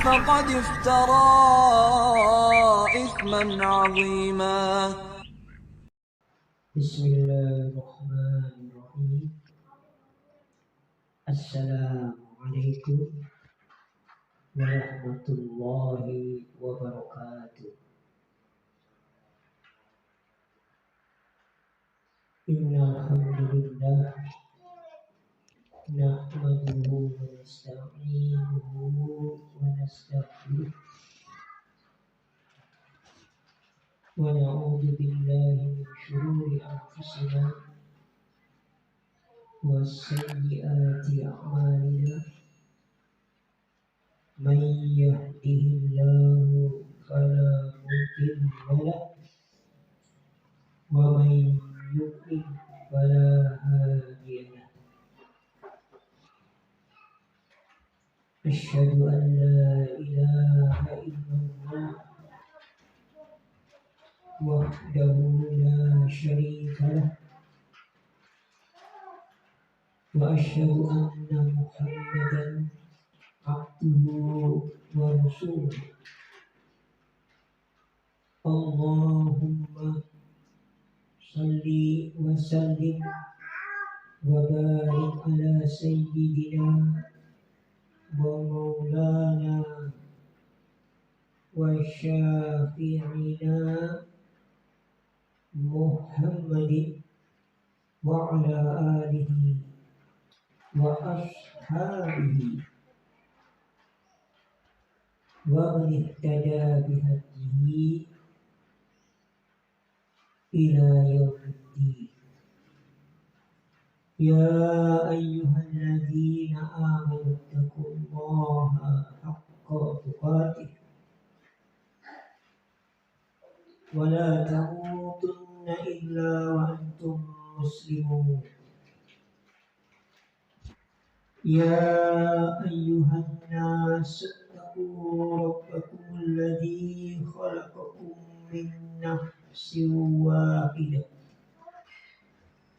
فقد افترى إثما عظيما. بسم الله الرحمن الرحيم. السلام عليكم ورحمة الله وبركاته. إن الحمد لله نحمده ونستعينه ونستغفره ونعوذ بالله من شرور أنفسنا وسيئات أعمالنا. من يهده الله فلا مضل له ومن يضلل فلا هادي له. أشهد أن لا إله إلا الله وحده لا شريك له وأشهد أن محمدا عبده ورسوله. اللهم صل وسلم وبارك على سيدنا ومولانا وشافعنا محمد وعلى آله وأصحابه ومن اهتدى بهديه إلى يوم الدين. يا أيها الذين آمنوا اتقوا الله حق تقاته ولا تموتن إلا وأنتم مسلمون. يا أيها الناس اتقوا ربكم الذي خلقكم من نفس واحدة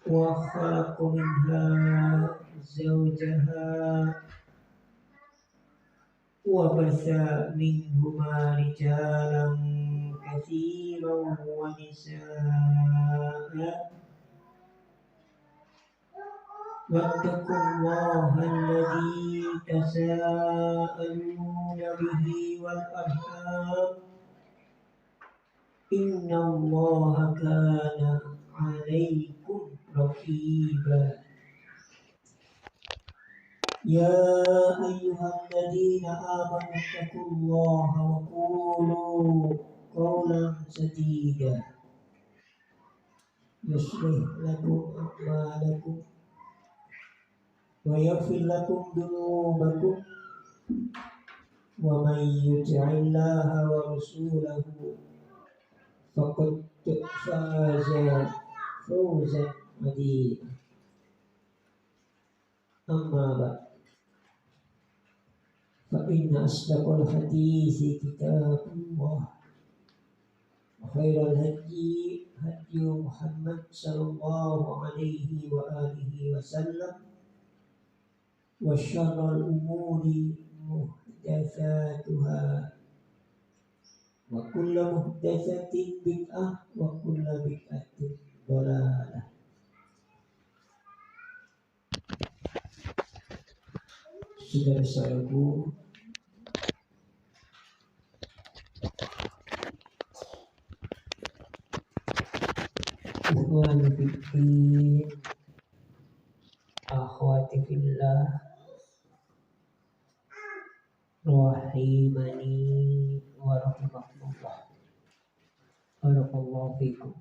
وخلق منها زوجها وبث منهما رجالا كثيرا ونساء. واتقوا الله الذي تساءلون به والأرحام إن الله كان عليكم رقيبا. يا أيها الذين آمنوا اتقوا الله وقولوا قولا سديدا يصلح لكم أعمالكم ويغفر لكم ذنوبكم ومن يطع الله ورسوله فقد فاز فوزا عظيما. أما بعد فإن أصدق الحديث كتاب الله وخير الهدي هدي محمد صلى الله عليه وآله وسلم وشر الأمور محدثاتها وكل محدثة بدعة وكل بدعة ضلالة. Saudara-saudaraku, ikhwani fiddin, akhwati fillah, rahimani wa rahimakumullah. Barakallahu fikum.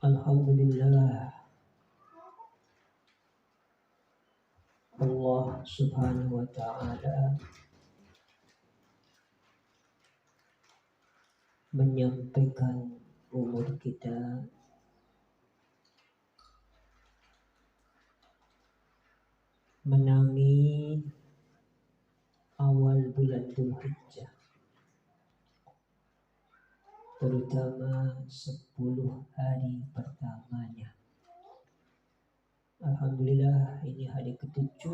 Alhamdulillah, Allah subhanahu wa ta'ala menyampaikan umur kita menangi awal bulan Dzulhijjah, terutama 10 hari pertamanya. Alhamdulillah, ini hari ke-7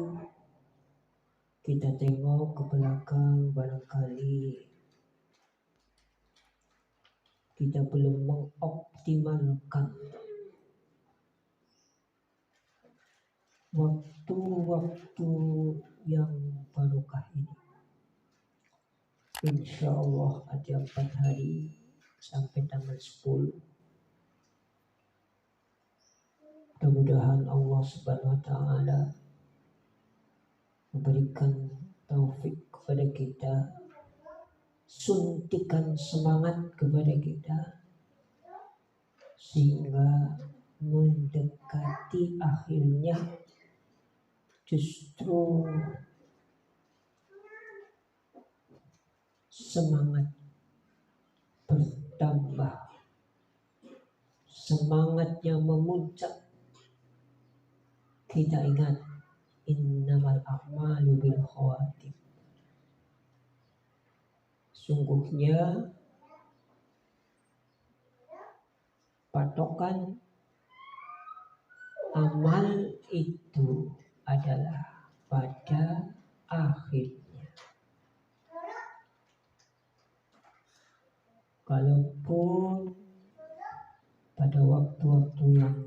kita tengok ke belakang, barangkali kita belum mengoptimalkan waktu-waktu yang barokah ini. Insya Allah ada 4 hari sampai tanggal 10. Mudah-mudahan Allah Subhanahu wa Ta'ala memberikan taufik kepada kita, suntikan semangat kepada kita, sehingga mendekati akhirnya justru semangat bertambah, semangatnya memuncak. Kita ingat innamal a'malu bil khawatim. Sungguhnya patokan amal itu adalah pada akhirnya. Kalaupun pada waktu-waktu yang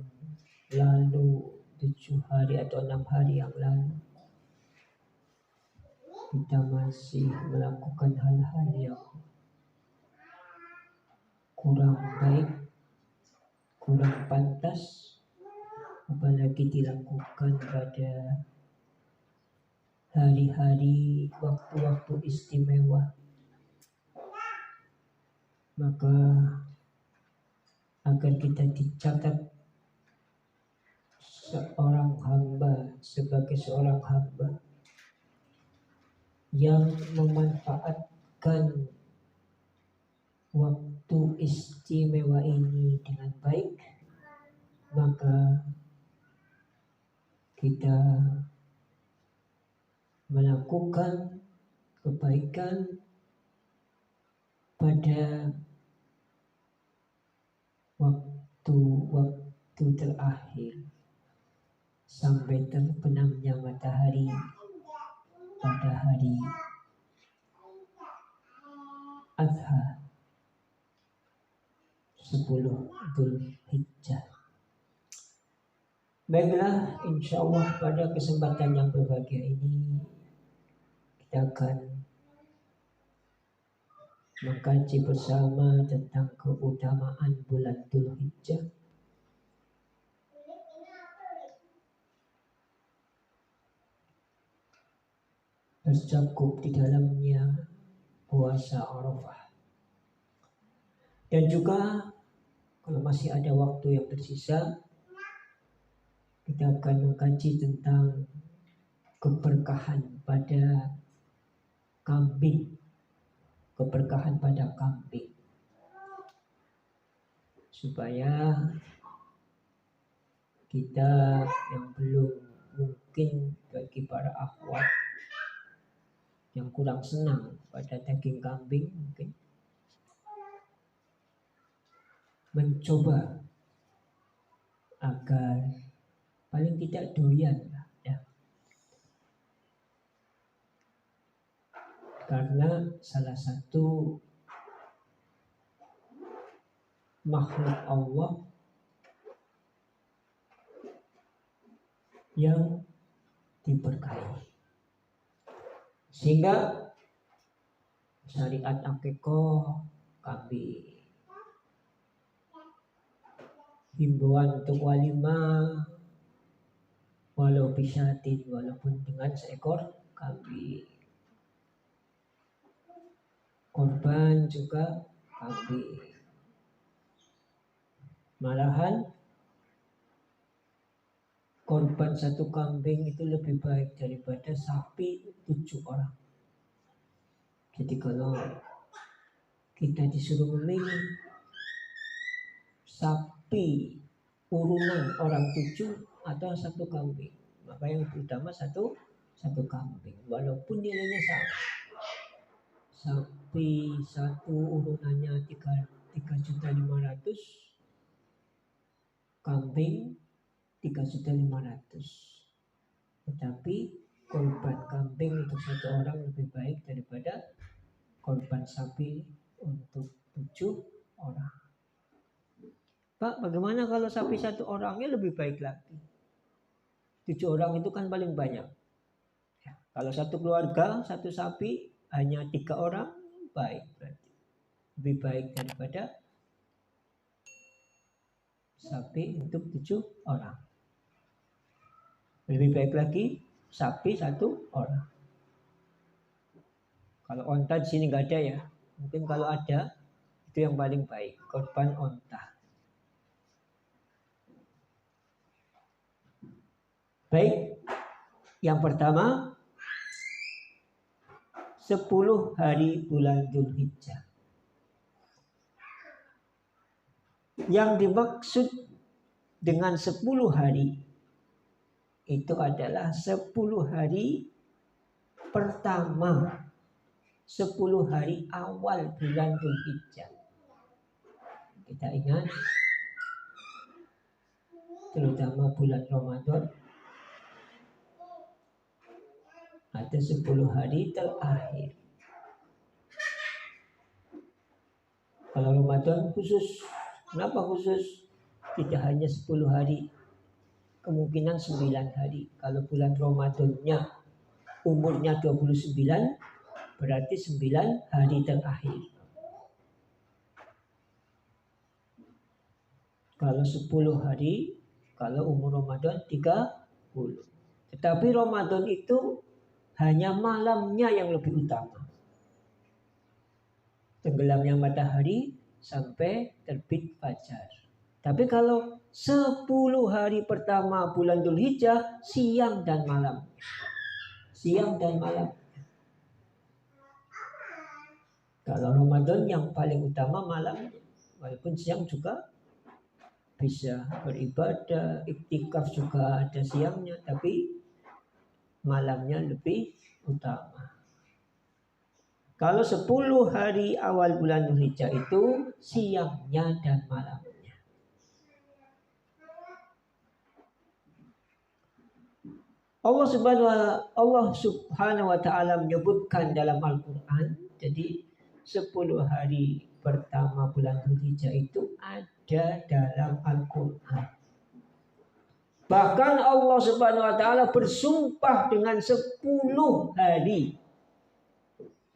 lalu, 7 hari atau 6 hari yang lalu, kita masih melakukan hal-hal yang kurang baik, kurang pantas, apalagi dilakukan pada hari-hari waktu-waktu istimewa, maka agar kita dicatat sebagai seorang hamba yang memanfaatkan waktu istimewa ini dengan baik, maka kita melakukan kebaikan pada waktu-waktu terakhir sampai terbenamnya matahari pada hari Adha 10 Dzulhijjah. Baiklah, insya Allah pada kesempatan yang berbahagia ini kita akan mengkaji bersama tentang keutamaan bulan Dzulhijjah. Tercakup di dalamnya puasa Arafah. Dan juga kalau masih ada waktu yang tersisa, kita akan mengkaji tentang keberkahan pada kambing. Keberkahan pada kambing. Supaya kita yang belum, mungkin bagi para akhwat yang kurang senang pada daging kambing, mungkin mencoba agar paling tidak doyan lah, ya. Karena salah satu makhluk Allah yang diberkahi, sehingga syariat akikoh kambing, himbauan untuk walimah walau bisyatin, walaupun dengan seekor kambing, korban juga kambing. Malahan korban satu kambing itu lebih baik daripada sapi 7 orang. Jadi kalau kita disuruh memilih sapi urunan orang 7 atau satu kambing, maka yang utama satu kambing, walaupun nilainya sama. Sapi satu urunannya 3.500.000, kambing 3.500.000. Tetapi korban kambing untuk 1 orang lebih baik daripada korban sapi untuk 7 orang. Pak, bagaimana kalau sapi 1 orangnya lebih baik lagi? 7 orang itu kan paling banyak. Ya, kalau satu keluarga, 1 sapi hanya 3 orang, baik berarti. Lebih baik daripada sapi untuk 7 orang. Lebih baik lagi sapi 1 orang. Kalau onta di sini nggak ada ya. Mungkin kalau ada, itu yang paling baik, korban onta. Baik, yang pertama 10 hari bulan Dzulhijjah. Yang dimaksud dengan 10 hari itu adalah 10 hari pertama, 10 hari awal bulan Dzulhijjah. Kita ingat, terutama bulan Ramadan, ada 10 hari terakhir. Kalau Ramadan khusus, kenapa khusus? Tidak hanya 10 hari, kemungkinan 9 hari. Kalau bulan Ramadannya umurnya 29, berarti 9 hari terakhir. Kalau 10 hari, kalau umur Ramadan 30. Tetapi Ramadan itu hanya malamnya yang lebih utama. Tenggelamnya matahari sampai terbit fajar. Tapi kalau 10 hari pertama bulan Dzulhijjah, siang dan malam. Siang dan malam. Kalau Ramadan yang paling utama malam, walaupun siang juga bisa beribadah, iktikaf juga ada siangnya, tapi malamnya lebih utama. Kalau 10 hari awal bulan Dzulhijjah itu siangnya dan malamnya. Allah Subhanahu wa taala menyebutkan dalam Al-Qur'an, jadi 10 hari pertama bulan Dzulhijjah itu ada dalam Al-Qur'an. Bahkan Allah Subhanahu wa taala bersumpah dengan 10 hari.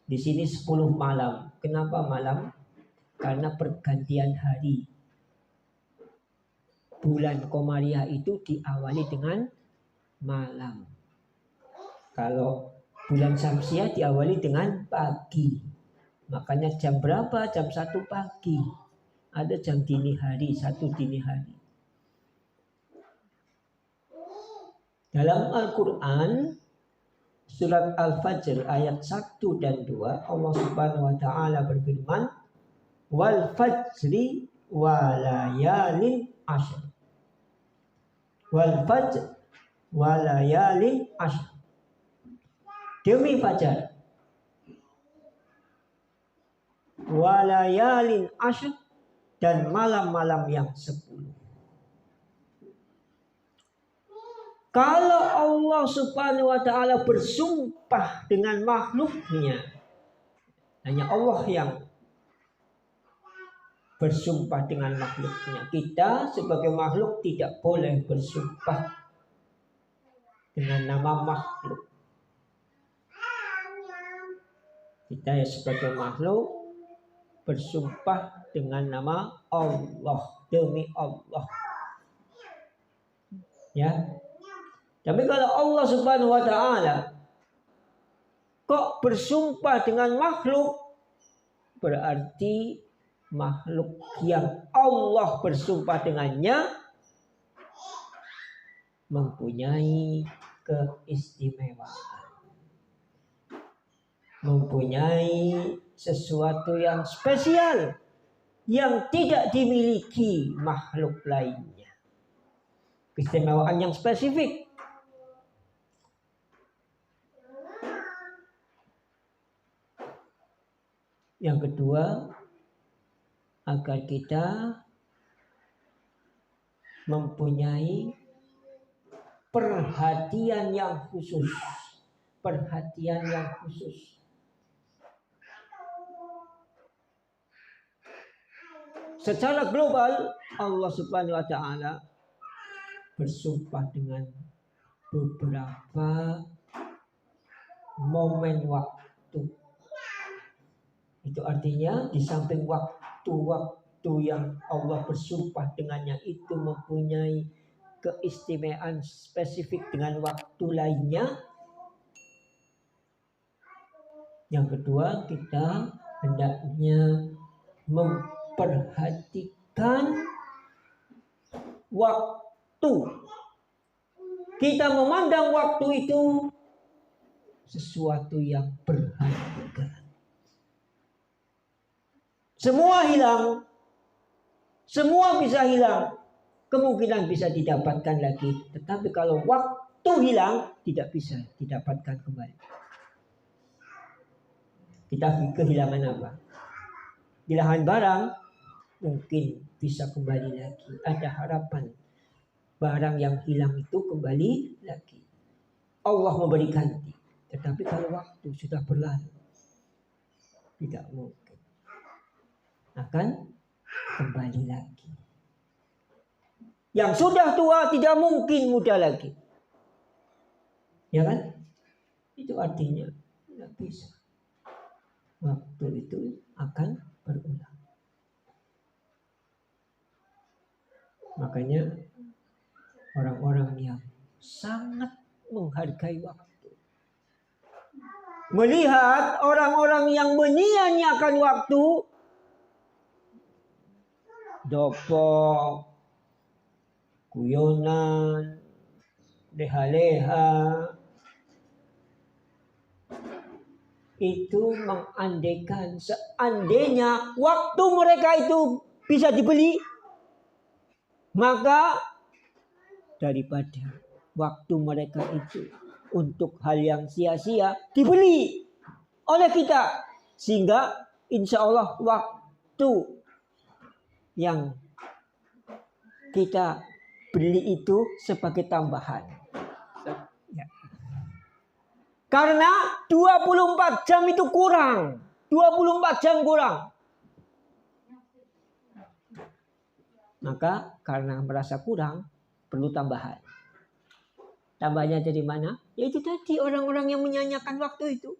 Di sini 10 malam. Kenapa malam? Karena pergantian hari. Bulan Komariah itu diawali dengan malam. Kalau bulan Syamsiah diawali dengan pagi. Makanya jam berapa? Jam 1 pagi. Ada jam dini hari, 1 dini hari. Dalam Al-Quran, surat Al-Fajr ayat 1 dan 2, Allah Subhanahu wa taala berfirman, "Wal fajri wa layalin ashr." Wal fajr wa layalin ashr. Demi fajar. Wa layalin ashr, dan malam-malam yang 10. Kalau Allah Subhanahu wa taala bersumpah dengan makhluknya, hanya Allah yang bersumpah dengan makhluknya. Kita sebagai makhluk tidak boleh bersumpah dengan nama makhluk. Kita ya sebagai makhluk bersumpah dengan nama Allah, demi Allah. Ya. Tapi kalau Allah Subhanahu wa taala kok bersumpah dengan makhluk, berarti makhluk yang Allah bersumpah dengannya mempunyai keistimewaan, mempunyai sesuatu yang spesial yang tidak dimiliki makhluk lainnya. Keistimewaan yang spesifik. Yang kedua, agar kita mempunyai perhatian yang khusus perhatian yang khusus. Secara global Allah Subhanahu wa taala bersumpah dengan beberapa momen waktu. Itu artinya di samping waktu-waktu yang Allah bersumpah dengannya itu mempunyai keistimewaan spesifik dengan waktu lainnya. Yang kedua, kita hendaknya memperhatikan waktu. Kita memandang waktu itu sesuatu yang berharga. Semua hilang, semua bisa hilang, kemungkinan bisa didapatkan lagi. Tetapi kalau waktu hilang, tidak bisa didapatkan kembali. Kita kehilangan apa? Kehilangan barang, mungkin bisa kembali lagi. Ada harapan barang yang hilang itu kembali lagi. Allah memberi ganti. Tetapi kalau waktu sudah berlalu, tidak mungkin akan kembali lagi. Yang sudah tua tidak mungkin muda lagi. Ya kan? Itu artinya tidak bisa. Waktu itu akan berulang. Makanya orang-orang yang sangat menghargai waktu, melihat orang-orang yang menyia-nyiakan waktu, dopok, guyonan, leha-leha, itu mengandaikan seandainya waktu mereka itu bisa dibeli, maka daripada waktu mereka itu untuk hal yang sia-sia dibeli oleh kita, sehingga insya Allah waktu yang kita beli itu sebagai tambahan. Ya. Karena 24 jam itu kurang. 24 jam kurang. Maka karena merasa kurang, perlu tambahan. Tambahnya dari mana? Ya itu tadi, orang-orang yang menyanyikan waktu itu.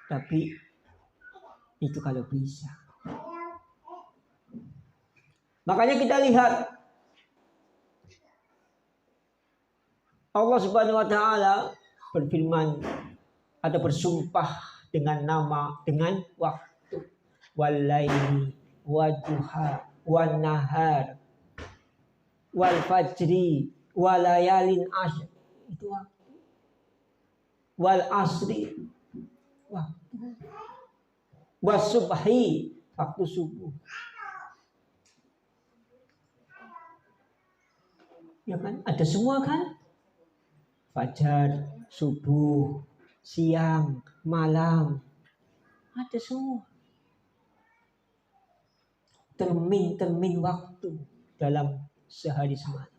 Tapi itu kalau bisa. Makanya kita lihat Allah Subhanahu wa taala berfirman atau bersumpah dengan waktu. Walaili waduha wan nahar wal fajri walayalin ashr. Itu waktu. Wal asri waktu. Wasubhi waktu subuh. Ya kan? Ada semua kan? Fajar, subuh, siang, malam. Ada semua. Termin waktu dalam sehari semalam.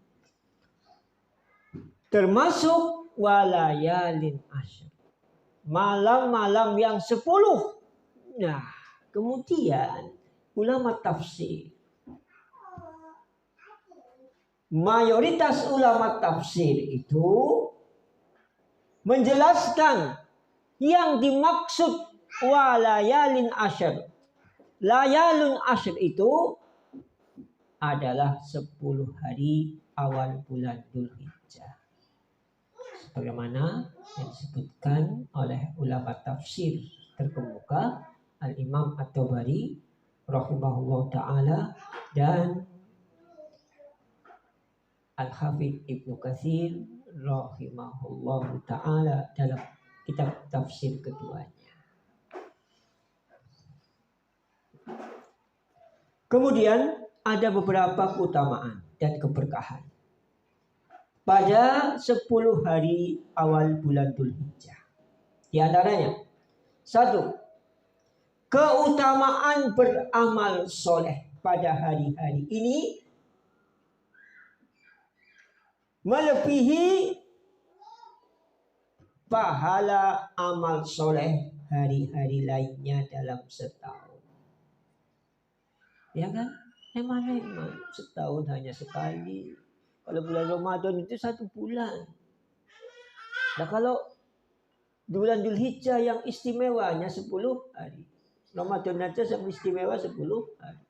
Termasuk walayalin ashr. Malam-malam yang 10. Nah, kemudian ulama tafsir, mayoritas ulama tafsir itu menjelaskan yang dimaksud walayalin ashr. Layalun ashr itu adalah 10 hari awal bulan Dzulhijjah. Sebagaimana yang disebutkan oleh ulama tafsir terkemuka Al-Imam At-Tabari rahimahullah ta'ala dan Al-Hafidz Ibnu Katsir rahimahullah ta'ala dalam kitab tafsir keduanya. Kemudian ada beberapa keutamaan dan keberkahan pada 10 hari awal bulan Dzulhijjah. Di antaranya, 1, keutamaan beramal soleh pada hari-hari ini melebihi pahala amal soleh hari-hari lainnya dalam setahun. Ya kan? Hemat-hemat. Setahun hanya sekali. Kalau bulan Ramadan itu 1 bulan. Nah kalau bulan Dzulhijjah yang istimewanya 10 hari. Ramadan aja yang istimewa 10 hari.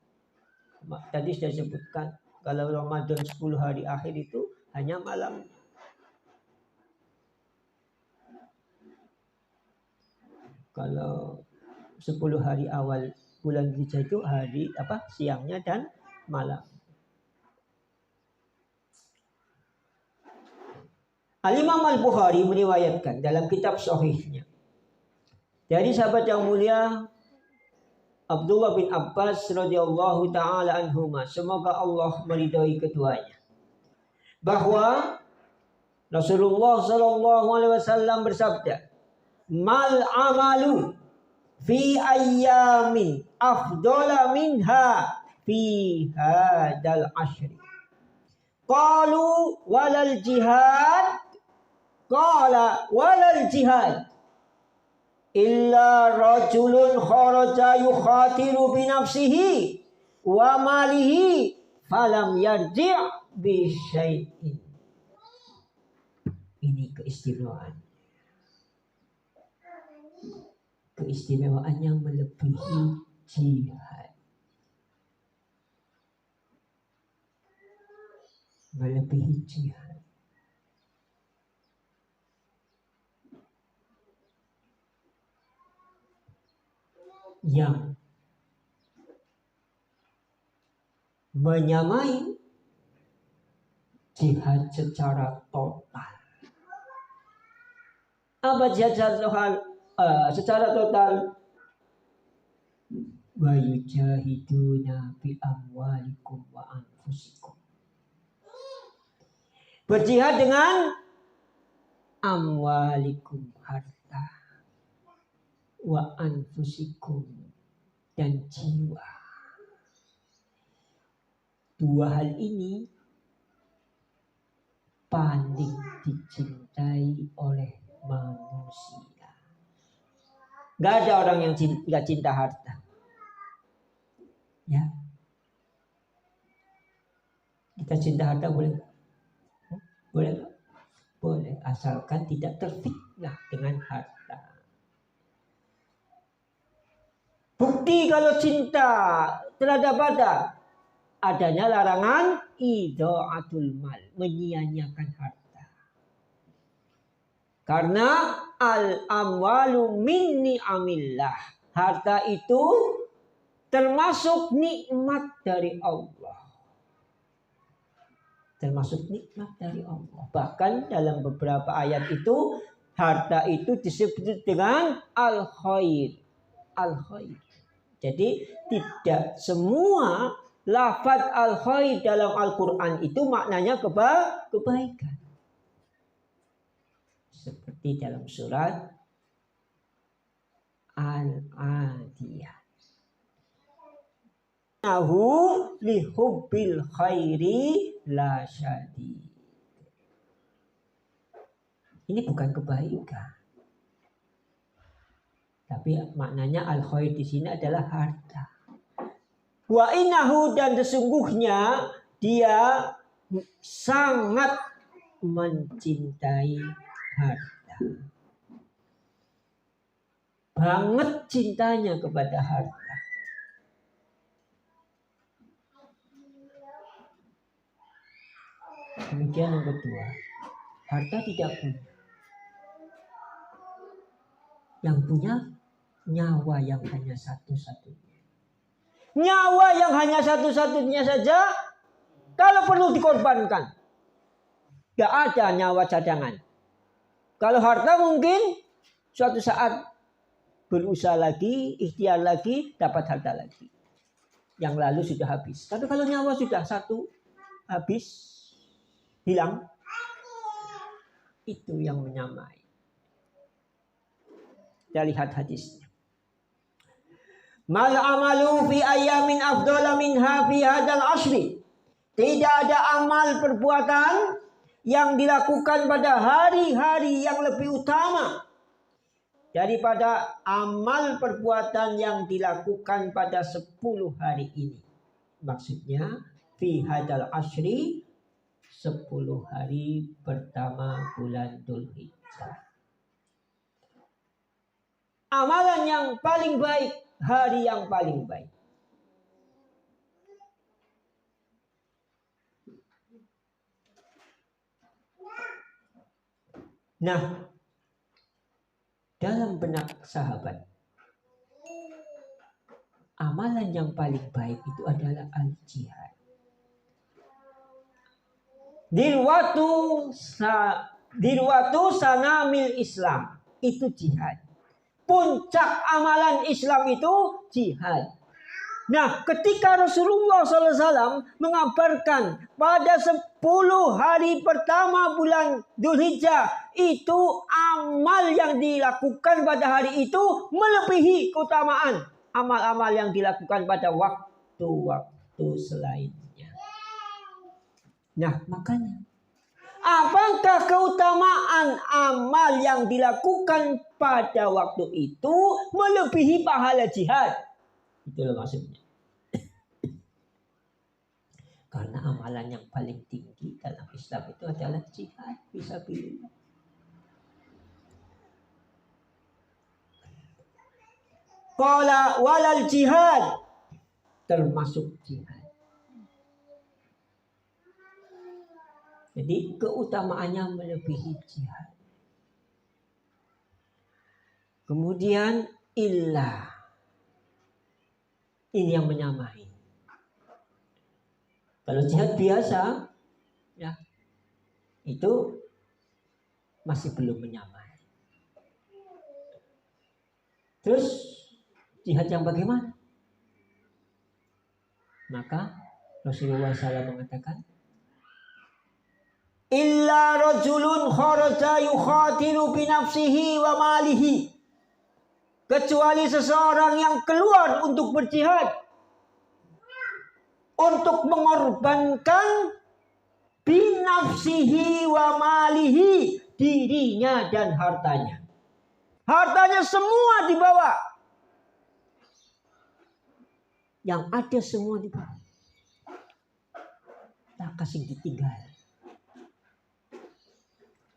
Tadi sudah sebutkan. Kalau Ramadan 10 hari akhir itu hanya malam. Kalau 10 hari awal bulan Dzulhijjah itu hari siangnya dan malam. Al-Imam Al-Bukhari meriwayatkan dalam kitab sahihnya dari sahabat yang mulia Abdullah bin Abbas radhiyallahu taala anhuma, semoga Allah meridhai keduanya, bahwa Rasulullah sallallahu alaihi wasallam bersabda, "Mal amalu fi ayyamin afdala minha fi hadal ashri." Qalu walal jihad. Qala walal jihad illa rajulun kharaja yukhatiru bi nafsihi wa malihi falam yarji' bi syai'in. Ini keistimewaan. Keistimewaan yang melebihi jihad. Melebihi jihad. Yang menyamai jihad secara total. Apa jihad secara total? Wa yujahiduna bi amwalikum wa anfusikum. Berjihad dengan amwalikum, harta, wa anfusikum, dan jiwa. Dua hal ini paling dicintai oleh manusia. Gak ada orang yang gak cinta harta. Ya, kita cinta harta boleh? Boleh? Boleh, asalkan tidak terfitnah dengan harta. Bukti kalau cinta terhadap harta, adanya larangan idha'atul mal, menyia-nyiakan harta. Karena al-amwalu min ni'amillah, harta itu termasuk nikmat dari Allah. Termasuk nikmat dari Allah. Bahkan dalam beberapa ayat itu, harta itu disebut dengan al-khair. Al-khair. Jadi tidak semua lafaz al-khair dalam Al-Quran itu maknanya kebaikan. Seperti dalam surat Al-Adiyah. Nahu lihubbil khairi la syadid. Ini bukan kebaikan. Tapi maknanya al-khair di sini adalah harta. Wa innahu, dan sesungguhnya dia sangat mencintai harta. Banget cintanya kepada harta. Kemudian yang kedua, harta tidak punya. Yang punya nyawa yang hanya satu-satunya. Nyawa yang hanya satu-satunya saja, kalau perlu dikorbankan, gak ada nyawa cadangan. Kalau harta mungkin suatu saat berusaha lagi, ikhtiar lagi, dapat harta lagi. Yang lalu sudah habis. Tapi kalau nyawa sudah satu habis, hilang, itu yang menyamai. Kita lihat hadisnya. Mal amalu fi ayamin afdala minha fi hadal ashri. Tidak ada amal perbuatan yang dilakukan pada hari-hari yang lebih utama daripada amal perbuatan yang dilakukan pada 10 hari ini. Maksudnya fi hadal ashri 10 hari pertama bulan Dzulhijjah. Amalan yang paling baik, hari yang paling baik. Nah, dalam benak sahabat, amalan yang paling baik itu adalah al-jihad. Dirwatu sanamil Islam, itu jihad. Puncak amalan Islam itu jihad. Nah, ketika Rasulullah SAW mengabarkan pada 10 hari pertama bulan Dzulhijjah, itu amal yang dilakukan pada hari itu melebihi keutamaan amal-amal yang dilakukan pada waktu-waktu selainnya. Nah, makanya apakah keutamaan amal yang dilakukan pada waktu itu melebihi pahala jihad? Itulah maksudnya. Karena amalan yang paling tinggi dalam Islam itu adalah jihad fisabilillah. Qala walal jihad, termasuk jihad. Jadi keutamaannya melebihi jihad. Kemudian illa, ini yang menyamai. Kalau jihad biasa, ya itu masih belum menyamai. Terus jihad yang bagaimana? Maka Rasulullah SAW mengatakan, illa rajulun kharaja yukhatilu binafsihi wa malihi, kecuali seseorang yang keluar untuk berjihad, untuk mengorbankan binafsihi wa malihi, dirinya dan hartanya. Hartanya semua dibawa, yang ada semua dibawa, tak kasih ditinggal,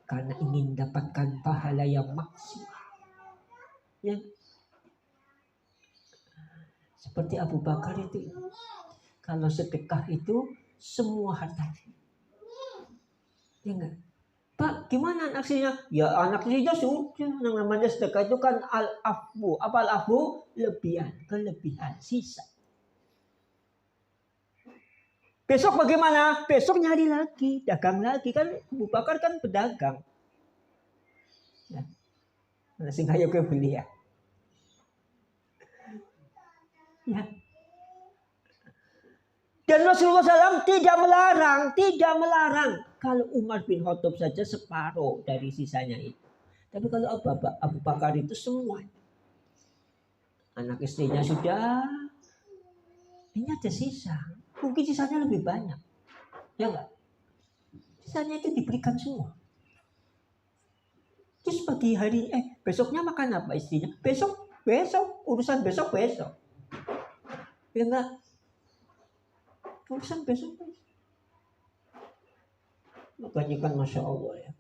karena ingin dapatkan pahala yang maksimal. Ya. Seperti Abu Bakar itu, kalau sedekah itu semua hartanya. Ya enggak? Pak, gimana aksinya? Ya anak saja sudah. Yang namanya sedekah itu kan al-afu. Apa al-afu? Kelebihan, sisa. Besok bagaimana? Besok nyari lagi, dagang lagi. Kan Abu Bakar kan pedagang. Ya. Sing ayo ke beli ya. Ya. Dan Rasulullah SAW tidak melarang. Kalau Umar bin Khattab saja separuh dari sisanya itu. Tapi kalau Abu Bakar itu semua. Anak istrinya sudah. Ini ada sisa. Mungkin sisanya lebih banyak. Ya enggak? Sisanya itu diberikan semua. Terus pagi hari, besoknya makan apa istrinya? Besok. Urusan besok. Ya enggak? Urusan besok. Makanya kan Masya Allah ya.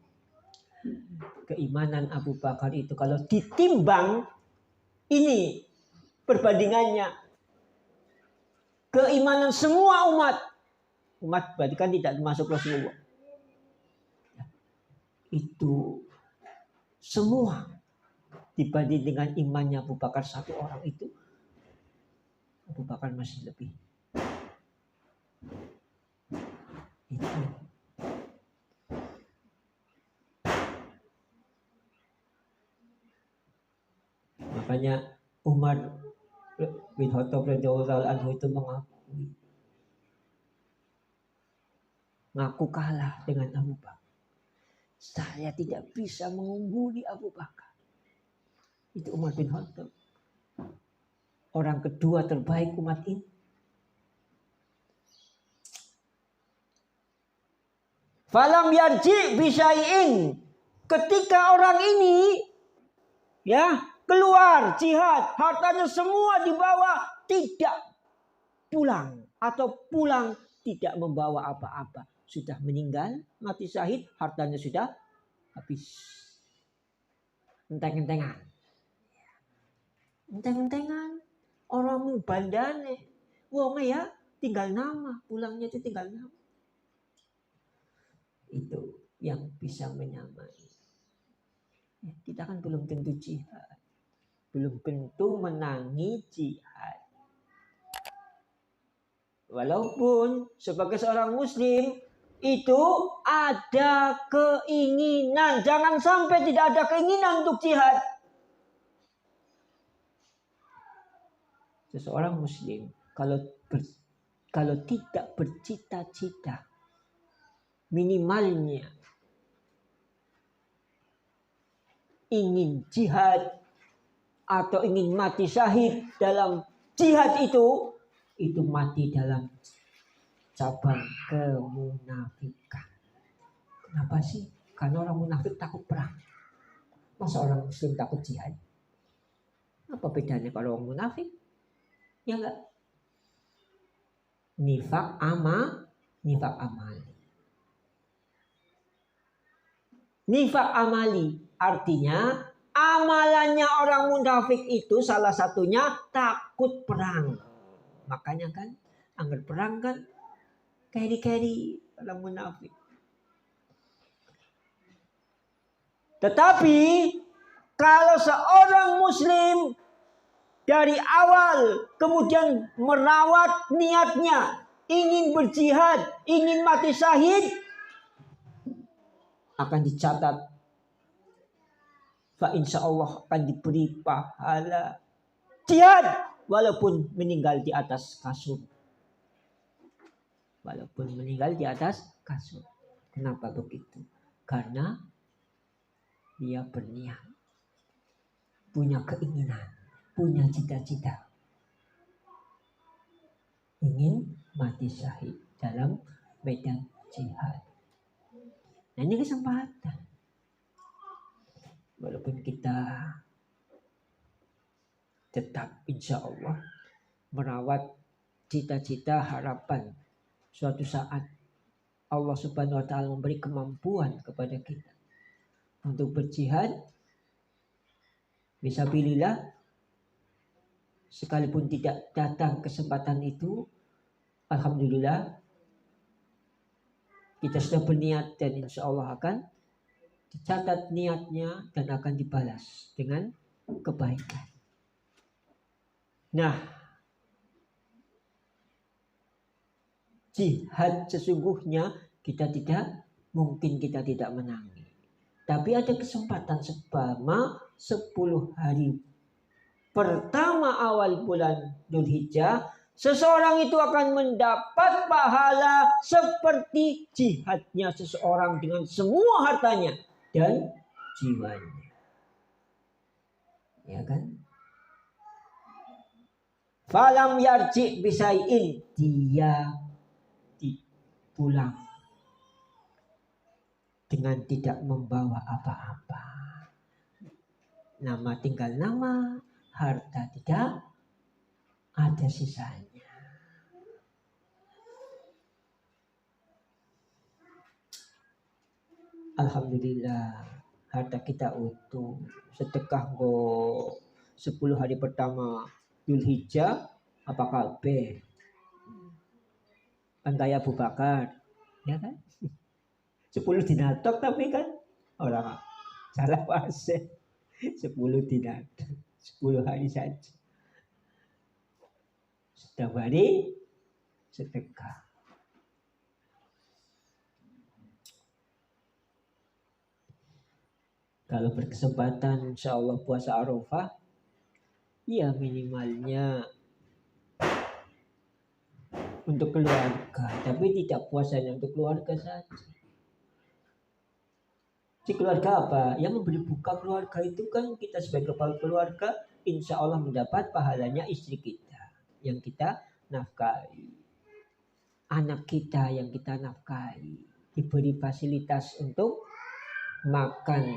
Keimanan Abu Bakar itu kalau ditimbang, ini perbandingannya. Keimanan semua umat berarti kan tidak termasuk Rasulullah. Itu semua dibanding dengan imannya Abu Bakar satu orang itu, Abu Bakar masih lebih. Itu. Makanya Umar bin Khattab radhiyallahu anhu itu ngaku kalah dengan Abu Bakar. Saya tidak bisa mengungguli Abu Bakar. Itu Umar bin Khattab, orang kedua terbaik umat ini. Falam yarji bisyai'in. Ketika orang ini ya keluar jihad, hartanya semua dibawa, tidak pulang atau pulang tidak membawa apa-apa, sudah meninggal, mati syahid, hartanya sudah habis. Enteng-entengan. Enteng-entengan. Orang bandane. Wong ya tinggal nama, pulangnya itu tinggal nama. Itu yang bisa menyamai. Ya, kita kan belum tentu jihad. Belum tentu menangi jihad. Walaupun sebagai seorang muslim itu ada keinginan. Jangan sampai tidak ada keinginan untuk jihad. Seseorang muslim kalau tidak bercita-cita, minimalnya ingin jihad atau ingin mati syahid dalam jihad itu mati dalam cabang kemunafikan. Kenapa sih? Karena orang munafik takut perang. Masa orang muslim takut jihad? Apa bedanya kalau orang munafik? Ya enggak? Nifak amali. Nifak amali artinya amalannya orang munafik itu salah satunya takut perang. Makanya kan anggar perang kan keri-keri orang munafik. Tetapi kalau seorang muslim dari awal kemudian merawat niatnya, ingin berjihad, ingin mati syahid, akan dicatat. Fa insya Allah akan diberi pahala jihad walaupun meninggal di atas kasur. Walaupun meninggal di atas kasur. Kenapa begitu? Karena dia berniat, punya keinginan, punya cita-cita, ingin mati syahid dalam medan jihad. Nah ini kesempatan. Walaupun kita tetap insya Allah merawat cita-cita harapan suatu saat Allah Subhanahu Wa Taala memberi kemampuan kepada kita untuk berjihad. Fisabilillah, sekalipun tidak datang kesempatan itu, alhamdulillah kita sudah berniat dan insya Allah akan dicatat niatnya dan akan dibalas dengan kebaikan. Nah, jihad sesungguhnya kita tidak menangi. Tapi ada kesempatan selama 10 hari pertama awal bulan Dzulhijjah, seseorang itu akan mendapat pahala seperti jihadnya seseorang dengan semua hartanya dan jiwanya. Ya kan? Falam yarji bisai'in, dia pulang dengan tidak membawa apa-apa. Nama tinggal nama, harta tidak ada sisanya. Alhamdulillah, harta kita utuh. Sedekah go 10 hari pertama Dzulhijjah apa kabeh. Kan kayak Abu Bakar, ya kan? 10 dinatok tapi kan orang salah fase. 10 dinatok, 10 hari saja. Setiap hari sedekah. Kalau berkesempatan insya Allah puasa Arafah, ya minimalnya untuk keluarga, tapi tidak puasanya untuk keluarga saja. Si keluarga apa? Yang memberi buka keluarga itu kan kita sebagai kepala keluarga, insya Allah mendapat pahalanya istri kita yang kita nafkahi, anak kita yang kita nafkahi, diberi fasilitas untuk makan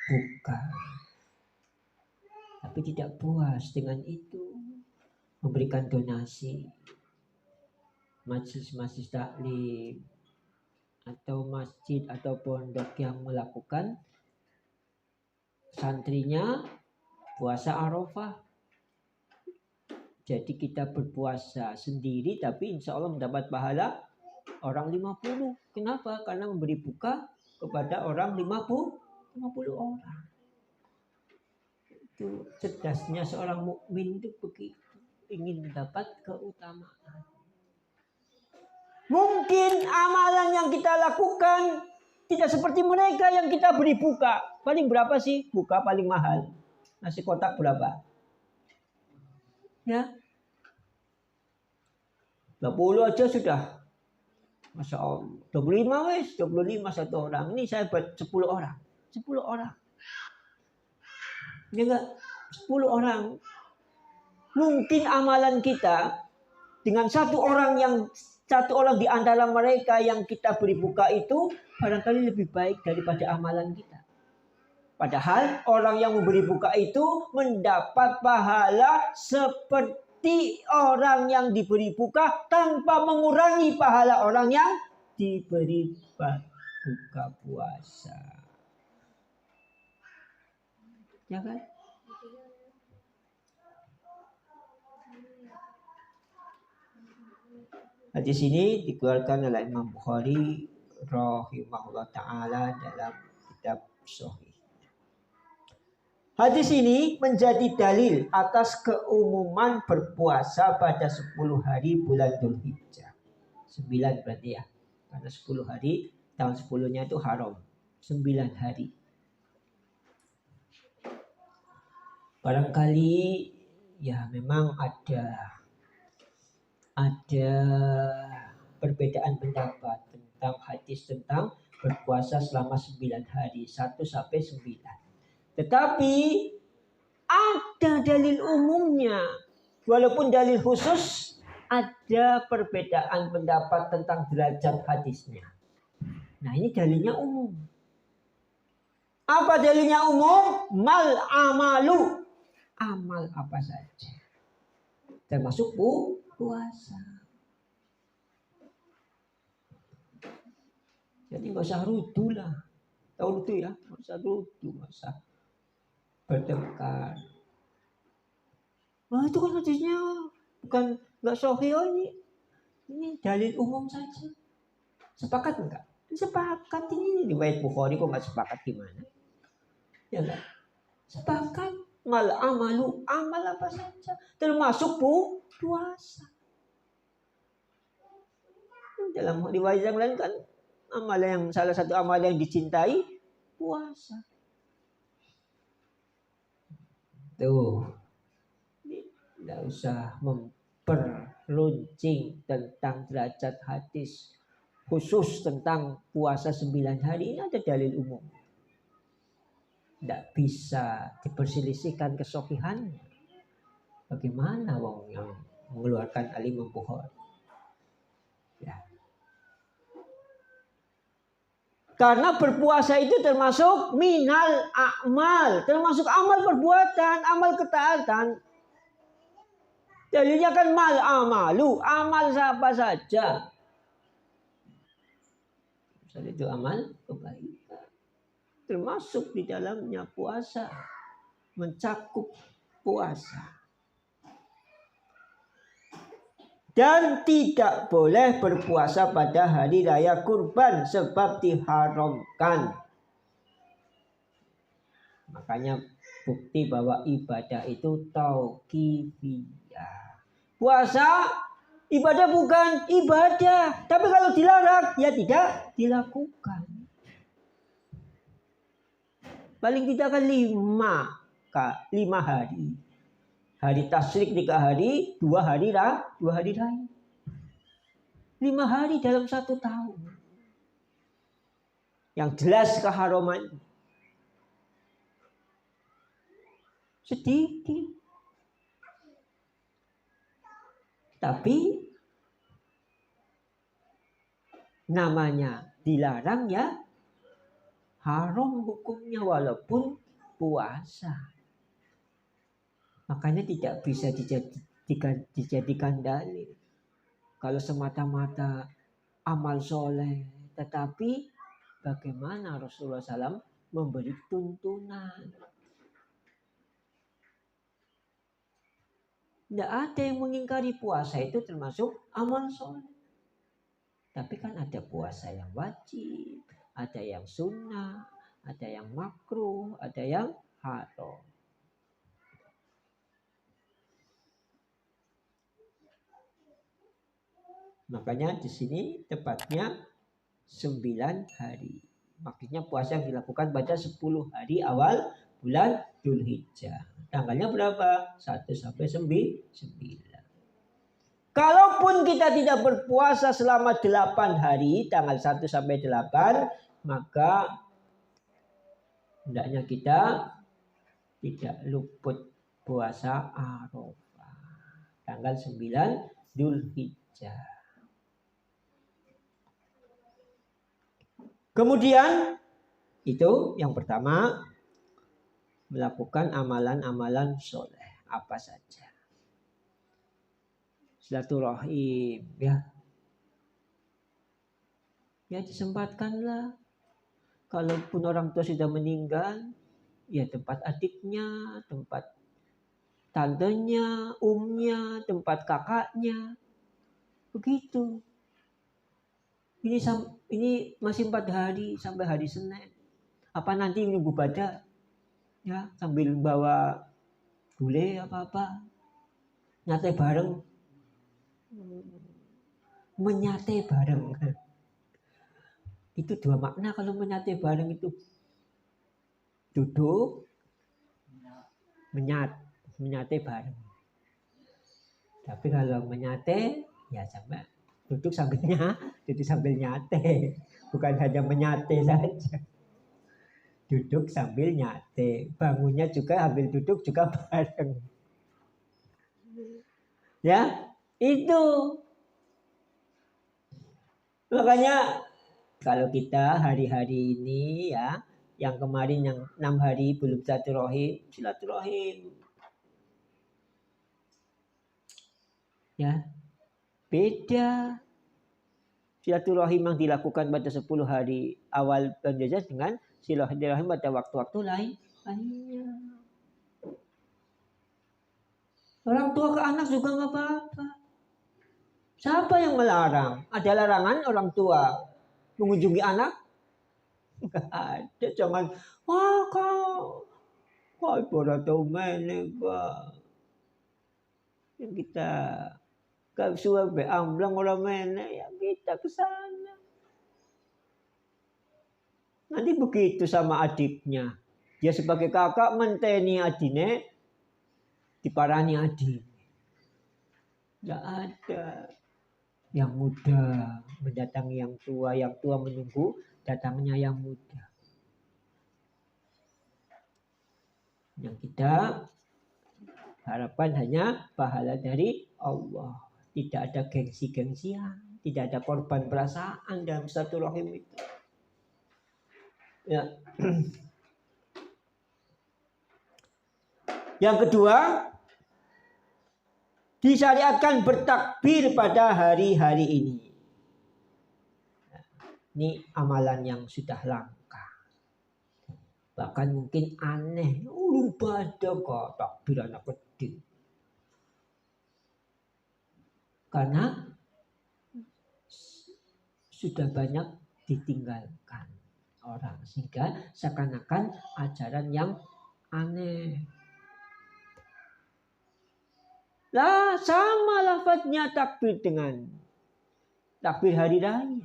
buka. Tapi tidak puas dengan itu, memberikan donasi, majelis taklim atau masjid atau pondok yang melakukan, santrinya puasa Arafah. Jadi kita berpuasa sendiri tapi insya Allah mendapat pahala orang 50. Kenapa? Karena memberi buka kepada orang 50 orang. Itu cerdasnya seorang mukmin itu begitu, ingin mendapat keutamaan. Mungkin amalan yang kita lakukan tidak seperti mereka yang kita beri buka. Paling berapa sih buka paling mahal? Nasi kotak berapa? Ya, 20 aja sudah. Masya Allah. 25 wes, 25 satu orang. Ini saya buat 10 orang. 10 orang. Ya enggak? 10 orang. Mungkin amalan kita dengan satu orang di antara mereka yang kita beri buka itu barangkali lebih baik daripada amalan kita. Padahal orang yang memberi buka itu mendapat pahala seperti orang yang diberi buka tanpa mengurangi pahala orang yang diberi buka puasa. Ya kan? Hadis ini dikeluarkan oleh Imam Bukhari rahimahullah ta'ala dalam kitab Sahih. Hadis ini menjadi dalil atas keumuman berpuasa pada 10 hari bulan Dzulhijjah. 9 berarti ya. Karena 10 hari, tahun 10-nya itu haram. 9 hari. Barangkali ya memang ada perbedaan pendapat tentang hadis tentang berpuasa selama 9 hari, 1 sampai 9. Tetapi ada dalil umumnya. Walaupun dalil khusus, ada perbedaan pendapat tentang derajat hadisnya. Nah, ini dalilnya umum. Apa dalilnya umum? Mal amalu. Amal apa saja. Termasuk puasa. Jadi nggak usah rudu lah. Tahu rudu ya? Nggak usah rudu, nggak usah bertengkar. Wah, itu kan hadisnya bukan nggak sahih ini dalil umum saja. Sepakat enggak? Sepakat, ini riwayat Bukhari, kok nggak sepakat gimana? Ya enggak? Sepakat. Mal amalu, amal apa saja, termasuk puasa. Dalam riwayat yang lain kan salah satu amal yang dicintai puasa. Tuh, tidak usah memperruncing tentang derajat hadis khusus tentang puasa 9 hari. Ini ada dalil umum. Tidak bisa diperselisihkan kesohihannya. Bagaimana wong yang mengeluarkan Al-Imam Bukhari? Ya. Karena berpuasa itu termasuk minal a'mal, termasuk amal perbuatan, amal ketaatan. Dalilnya kan mal amalu, amal apa saja. Misalnya itu amal kebaikan. Termasuk di dalamnya puasa, mencakup puasa. Dan tidak boleh berpuasa pada hari raya kurban sebab diharamkan. Makanya bukti bahwa ibadah itu tauqifiyah. Puasa ibadah bukan ibadah, tapi kalau dilarang ya tidak dilakukan. Paling tidak kan 5 hari. Hari tasyrik 3 hari, 2 hari raya. 5 hari dalam 1 tahun. Yang jelas keharaman. Sedikit. Tapi namanya dilarang ya haram hukumnya walaupun puasa. Makanya tidak bisa dijadikan dalil. Kalau semata-mata amal soleh, tetapi bagaimana Rasulullah SAW memberi tuntunan. Tidak ada yang mengingkari puasa itu termasuk amal soleh. Tapi kan ada puasa yang wajib, ada yang sunnah, ada yang makruh, ada yang haram. Makanya di sini tepatnya 9 hari. Maksudnya puasa yang dilakukan pada 10 hari awal bulan Dzulhijjah. Tanggalnya berapa? 1 sampai 9. Kalaupun kita tidak berpuasa selama 8 hari, tanggal 1 sampai 8, maka hendaknya kita tidak luput puasa Arafah. Tanggal 9 Dzulhijjah. Kemudian itu yang pertama, melakukan amalan-amalan soleh apa saja. Silaturahim ya disempatkanlah. Kalaupun orang tua sudah meninggal, ya tempat adiknya, tempat tantenya, umnya, tempat kakaknya, begitu. Ini masih 4 hari sampai hari Senin. Apa nanti nunggu baca ya sambil bawa gulai apa-apa, nyate bareng, menyate bareng. Itu 2 makna kalau menyate bareng itu. Duduk, menyate bareng. Tapi kalau menyate ya sampai duduk sambil nyate, bukan hanya menyate saja. Duduk sambil nyate, bangunnya juga sambil duduk juga bareng. Ya, itu. Makanya kalau kita hari-hari ini ya, yang kemarin yang 6 hari belum silaturahim. Ya, beda silaturahim yang dilakukan pada 10 hari awal penjajah dengan silaturahim pada waktu-waktu lainnya. Orang tua ke anak juga nggak apa-apa. Siapa yang melarang? Ada larangan orang tua mengunjungi anak? Nggak ada. Jangan, wah kau ibarat mana yang kita kalau sudah beamblang orang mana ya kita ke sana. Nanti begitu sama adiknya. Dia sebagai kakak menteni adine, diparani adik. Tidak ada. Yang muda mendatangi yang tua menunggu datangnya yang muda. Yang kita harapkan hanya pahala dari Allah. Tidak ada gengsi-gengsian, tidak ada korban perasaan dalam silaturahim itu. Ya. Yang kedua, disyariatkan bertakbir pada hari-hari ini. Ini amalan yang sudah langka. Bahkan mungkin aneh. Lupa ada kok takbir anak kecil. Karena sudah banyak ditinggalkan orang. Sehingga seakan-akan ajaran yang aneh. Lah sama lafadznya takbir dengan takbir hari raya.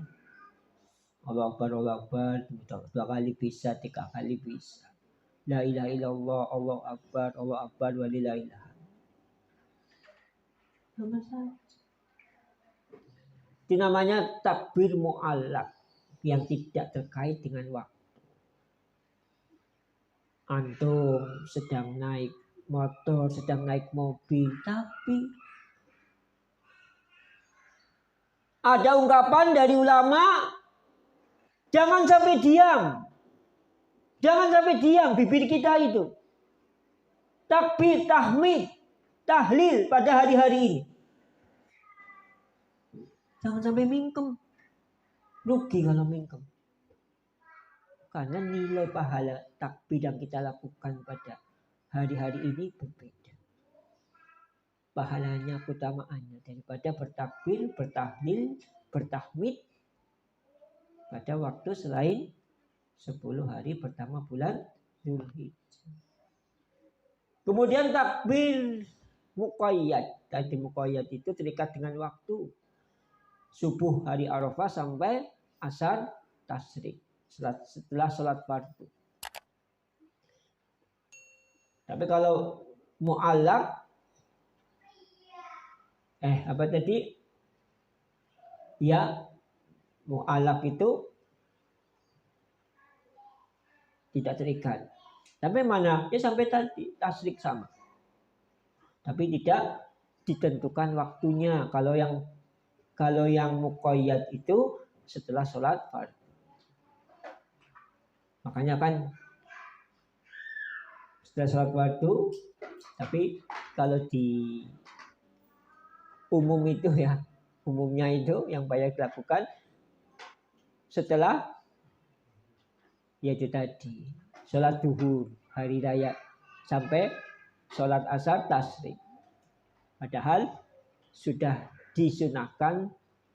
Allah Akbar, 2 kali bisa, 3 kali bisa. La ilaha illallah, Allah Akbar, walillahilhamd. Sama saja. Itu namanya takbir mu'allaq yang tidak terkait dengan waktu. Antum sedang naik motor, sedang naik mobil, tapi Ada ungkapan dari ulama, jangan sampai diam. Jangan sampai diam bibir kita itu. Takbir, tahmid, tahlil pada hari-hari ini. Jangan sampai mingkem. Rugi kalau mingkem. Karena nilai pahala takbir yang kita lakukan pada hari-hari ini berbeda. Pahalanya, keutamaannya daripada bertakbir, bertahlil, bertahmid pada waktu selain 10 hari pertama bulan Dzulhijjah. Kemudian takbir muqayyad. Tadi muqayyad itu terikat dengan waktu. Subuh hari Arafah sampai asar tasyrik. Setelah sholat fardu. Tapi kalau mu'allaq apa tadi? Ya, mu'allaq itu tidak terikat. Tapi mana? Ya sampai tadi tasyrik sama. Tapi tidak ditentukan waktunya. Kalau yang muqayyad itu setelah sholat fardu. Makanya kan setelah sholat fardu, tapi kalau di umum itu ya, umumnya itu yang banyak dilakukan setelah yaitu tadi sholat duhur hari raya sampai sholat asar tasyrik. Padahal sudah disunahkan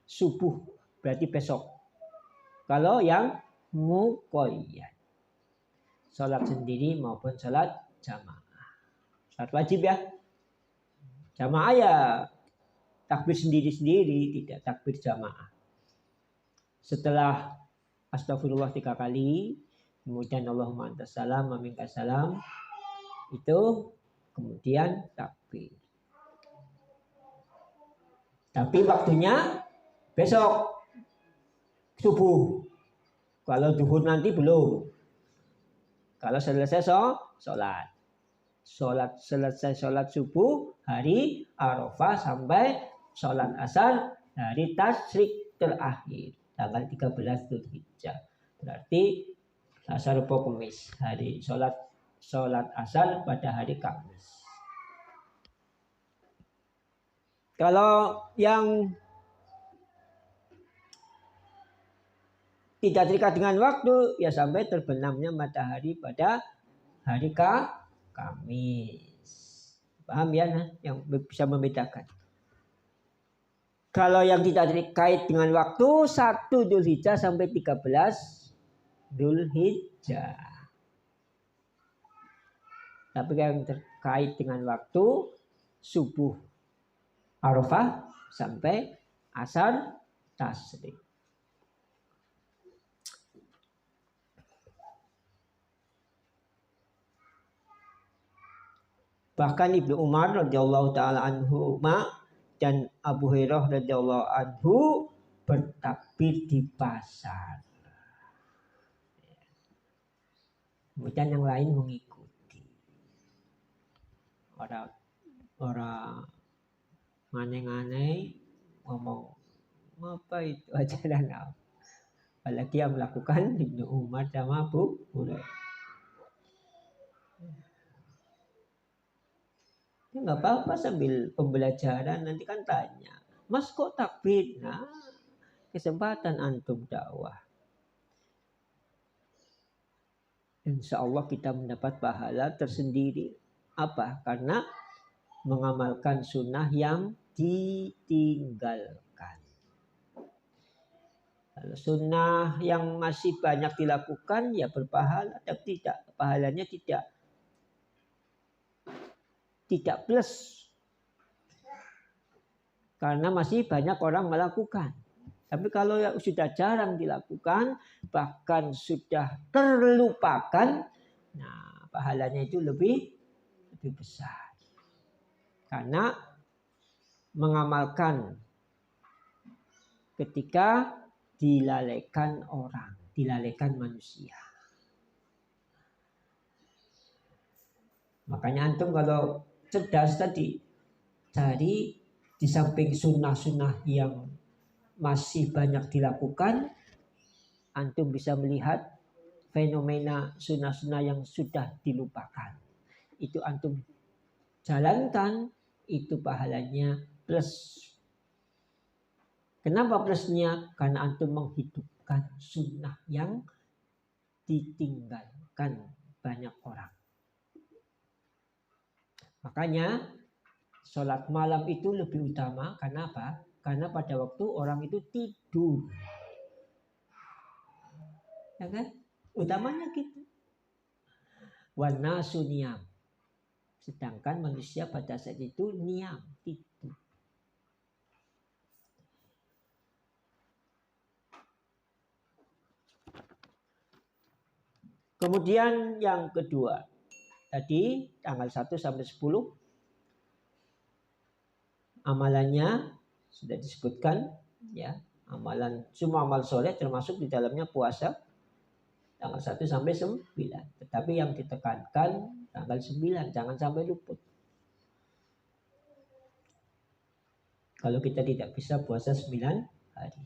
subuh berarti besok. Kalau yang muqayyad sholat sendiri maupun sholat jamaah. Sholat wajib ya. Jamaah ya takbir sendiri-sendiri, tidak takbir jamaah. Setelah astagfirullah 3 kali, kemudian Allahumma antas salam wa minkas salam, itu kemudian takbir. Tapi waktunya besok subuh. Kalau duhur nanti belum. Kalau selesai sholat. Selesai sholat subuh hari Arafah sampai sholat asar hari tasyrik terakhir tanggal 13 Dzulhijjah. Berarti asar Kamis, hari sholat asar pada hari Kamis. Kalau yang tidak terikat dengan waktu, ya sampai terbenamnya matahari pada hari Kamis. Paham ya? Nah, yang bisa membedakan. Kalau yang tidak terkait dengan waktu 1 Dzulhijjah sampai 13 Dzulhijjah. Tapi yang terkait dengan waktu subuh Arafah sampai asar tasyrik. Bahkan Ibnu Umar radhiyallahu taala anhu dan Abu Hurairah radhiyallahu anhu bertakbir di pasar. Kemudian yang lain mengikuti. Orang aneh-aneh ngomong apa itu ajaran apa. Apalagi yang melakukan Ibnu Umar sama Abu Hurairah. Ya nggak apa-apa sambil pembelajaran nanti kan tanya, Mas kok takbir? Nah, kesempatan antum dakwah. Insya Allah kita mendapat pahala tersendiri. Apa? Karena mengamalkan sunnah yang ditinggalkan. Kalau sunnah yang masih banyak dilakukan ya berpahala, tapi tidak pahalanya tidak plus. Karena masih banyak orang melakukan. Tapi kalau yang sudah jarang dilakukan, bahkan sudah terlupakan, nah pahalanya itu lebih besar. Karena mengamalkan ketika dilalaikan orang, dilalaikan manusia. Makanya antum kalau cerdas tadi, cari di samping sunnah-sunnah yang masih banyak dilakukan, antum bisa melihat fenomena sunnah-sunnah yang sudah dilupakan. Itu antum jalankan, itu pahalanya plus. Kenapa plusnya? Karena antum menghidupkan sunnah yang ditinggalkan banyak orang. Makanya sholat malam itu lebih utama. Karena apa? Karena pada waktu orang itu tidur. Ya kan? Utamanya gitu. Wanasu niyam. Sedangkan manusia pada saat itu niyam, tidur. Kemudian yang kedua, tadi tanggal 1 sampai 10 amalannya sudah disebutkan, ya. Amalan semua amal soleh termasuk di dalamnya puasa tanggal 1 sampai 9. Tetapi yang ditekankan tanggal 9, jangan sampai luput. Kalau kita tidak bisa puasa 9 hari.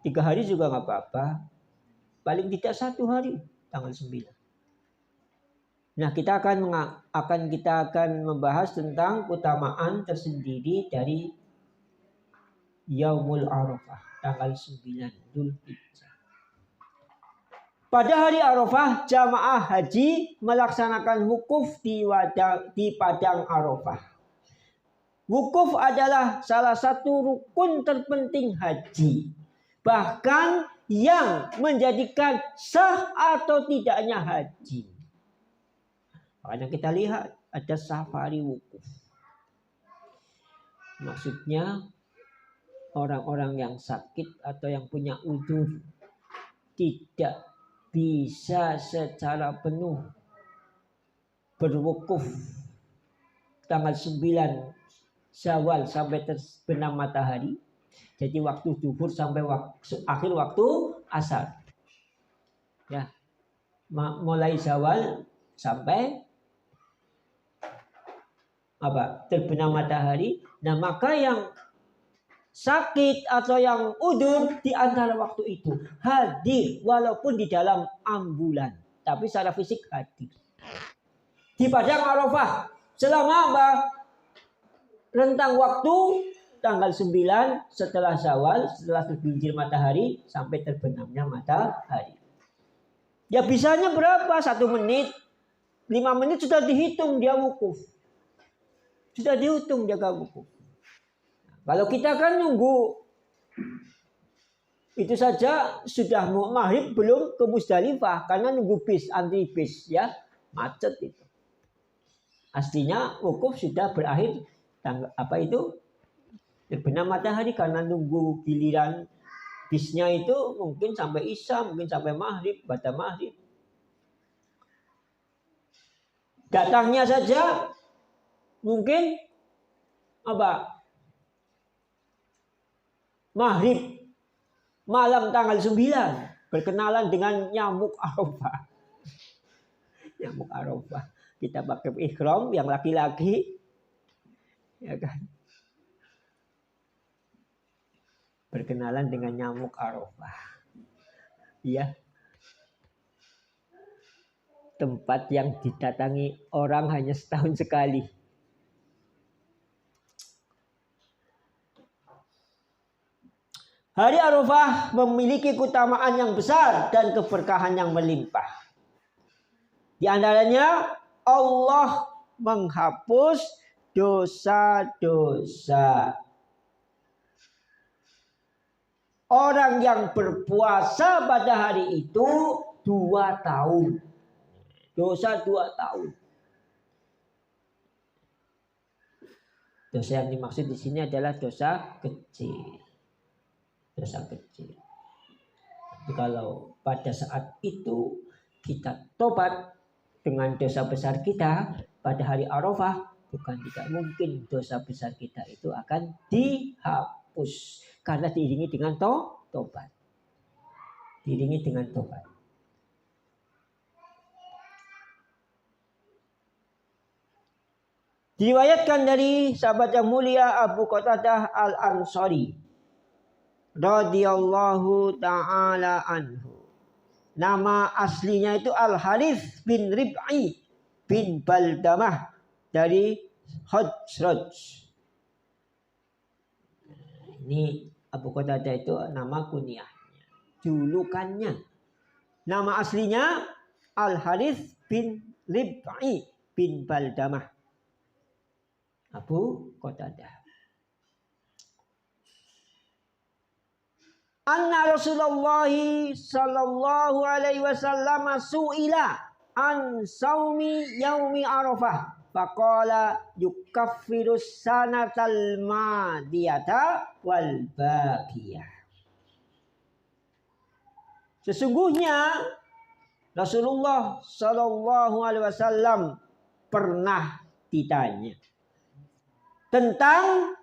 3 hari juga nggak apa-apa. Paling tidak 1 hari tanggal 9. Nah, kita akan membahas tentang keutamaan tersendiri dari Yaumul Arafah, tanggal 9 Dzulhijjah. Pada hari Arafah, jamaah haji melaksanakan wukuf di padang Arafah. Wukuf adalah salah satu rukun terpenting haji. Bahkan yang menjadikan sah atau tidaknya haji. Makanya kita lihat ada safari wukuf. Maksudnya orang-orang yang sakit atau yang punya udzur tidak bisa secara penuh berwukuf tanggal 9 Syawal sampai terbenam matahari. Jadi waktu zuhur sampai akhir waktu asar. Ya. Mulai Syawal sampai terbenam matahari. Nah, maka yang sakit atau yang udzur di antara waktu itu hadir walaupun di dalam ambulan, tapi secara fisik hadir di padang Arafah selama rentang waktu tanggal 9 setelah Syawal, setelah tergelincir matahari sampai terbenamnya matahari. Ya bisanya berapa? 1 menit, 5 menit sudah dihitung dia wukuf. Sudah dihitung jaga wukuf. Kalau kita kan nunggu itu saja sudah maghrib belum ke Musdalifah karena nunggu bis, antri bis, ya, macet itu. Aslinya wukuf sudah berakhir terbenam matahari karena nunggu giliran bisnya itu mungkin sampai Isya, mungkin sampai maghrib, baca maghrib. Datangnya saja mungkin maghrib malam tanggal 9 berkenalan dengan nyamuk Arafah. Nyamuk Arafah. Kita pakai ihram yang laki-laki, ya kan? Berkenalan dengan nyamuk Arafah. Ya. Tempat yang didatangi orang hanya setahun sekali. Hari Arafah memiliki keutamaan yang besar dan keberkahan yang melimpah. Di antaranya Allah menghapus dosa-dosa orang yang berpuasa pada hari itu 2 tahun. Dosa 2 tahun. Dosa yang dimaksud di sini adalah dosa kecil. Dosa kecil. Tapi kalau pada saat itu kita tobat dengan dosa besar kita pada hari Arafah, bukan tidak mungkin dosa besar kita itu akan dihapus karena diiringi dengan tobat. Diiringi dengan tobat. Diriwayatkan dari sahabat yang mulia Abu Qatadah Al-Ansari radhiyallahu taala anhu. Nama aslinya itu Al-Harits bin Rib'i bin Baldamah dari Khazraj. Ini Abu Qatadah itu nama kunyahnya, julukannya. Nama aslinya Al-Harits bin Rib'i bin Baldamah. Abu Qatadah. Anna Rasulullah sallallahu alaihi wasallam su'ila an saumi yaumi Arafah. Faqala yukaffirus sanatal madiyata wal baqiyah. Sesungguhnya Rasulullah sallallahu alaihi wasallam pernah ditanya tentang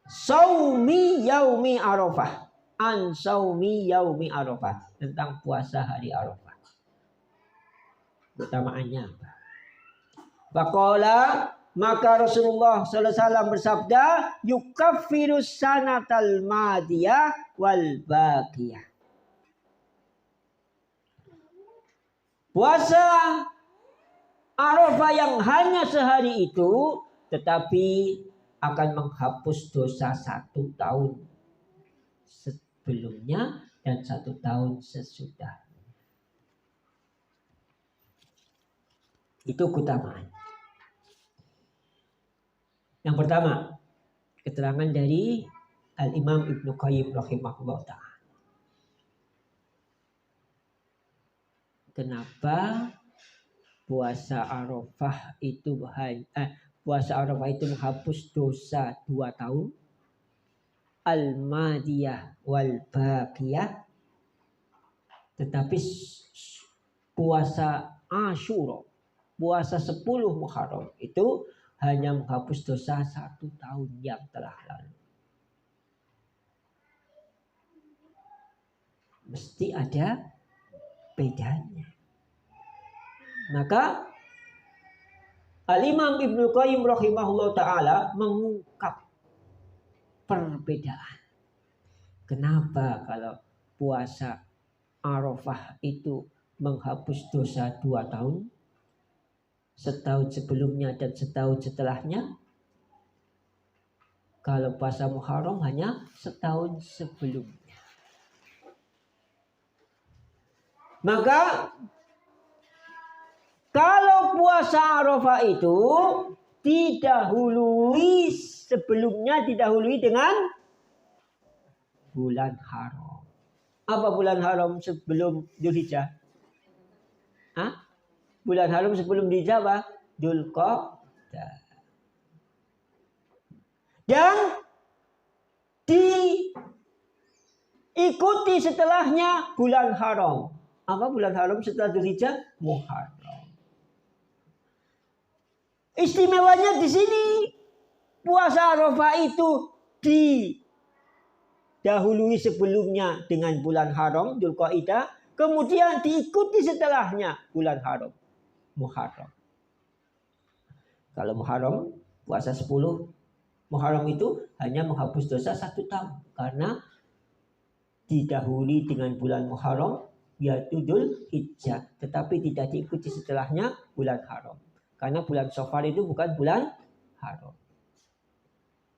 saumi yaumi Arafah, an saumi yaumi Arafah, tentang puasa hari Arafah. Utamaannya apa? Faqala, maka Rasulullah sallallahu alaihi wasallam bersabda, yukaffirus sanatal madiyah wal baqiyah. Puasa Arafah yang hanya sehari itu tetapi akan menghapus dosa 1 tahun sebelumnya dan 1 tahun sesudah. Itu keutamaan. Yang pertama, keterangan dari Al-Imam Ibnu Qayyim rahimahullah ta'ala. Kenapa puasa Arafah itu menghapus dosa 2 tahun. Al-madiyah wal baqiyah. Tetapi puasa Asyura, puasa 10 Muharram itu hanya menghapus dosa 1 tahun yang telah lalu. Mesti ada bedanya. Maka Al-Imam Ibnu Qayyim rahimahullah ta'ala mengungkap perbedaan. Kenapa kalau puasa Arafah itu menghapus dosa 2 tahun, setahun sebelumnya dan setahun setelahnya, kalau puasa Muharram hanya setahun sebelumnya. Maka kalau puasa Arafah itu sebelumnya didahului dengan bulan haram. Apa bulan haram sebelum Dzulhijjah? Bulan haram sebelum Dzulhijjah apa? Dzulqa'dah. Dan diikuti setelahnya bulan haram. Apa bulan haram setelah Dzulhijjah? Muharram. Istimewanya di sini puasa Arafah itu didahului sebelumnya dengan bulan haram Dzulqa'dah, kemudian diikuti setelahnya bulan haram Muharram. Kalau Muharram puasa 10 Muharram itu hanya menghapus dosa 1 tahun karena didahului dengan bulan Muharram yaitu Dzulhijjah, tetapi tidak diikuti setelahnya bulan haram. Karena bulan Safar itu bukan bulan haram.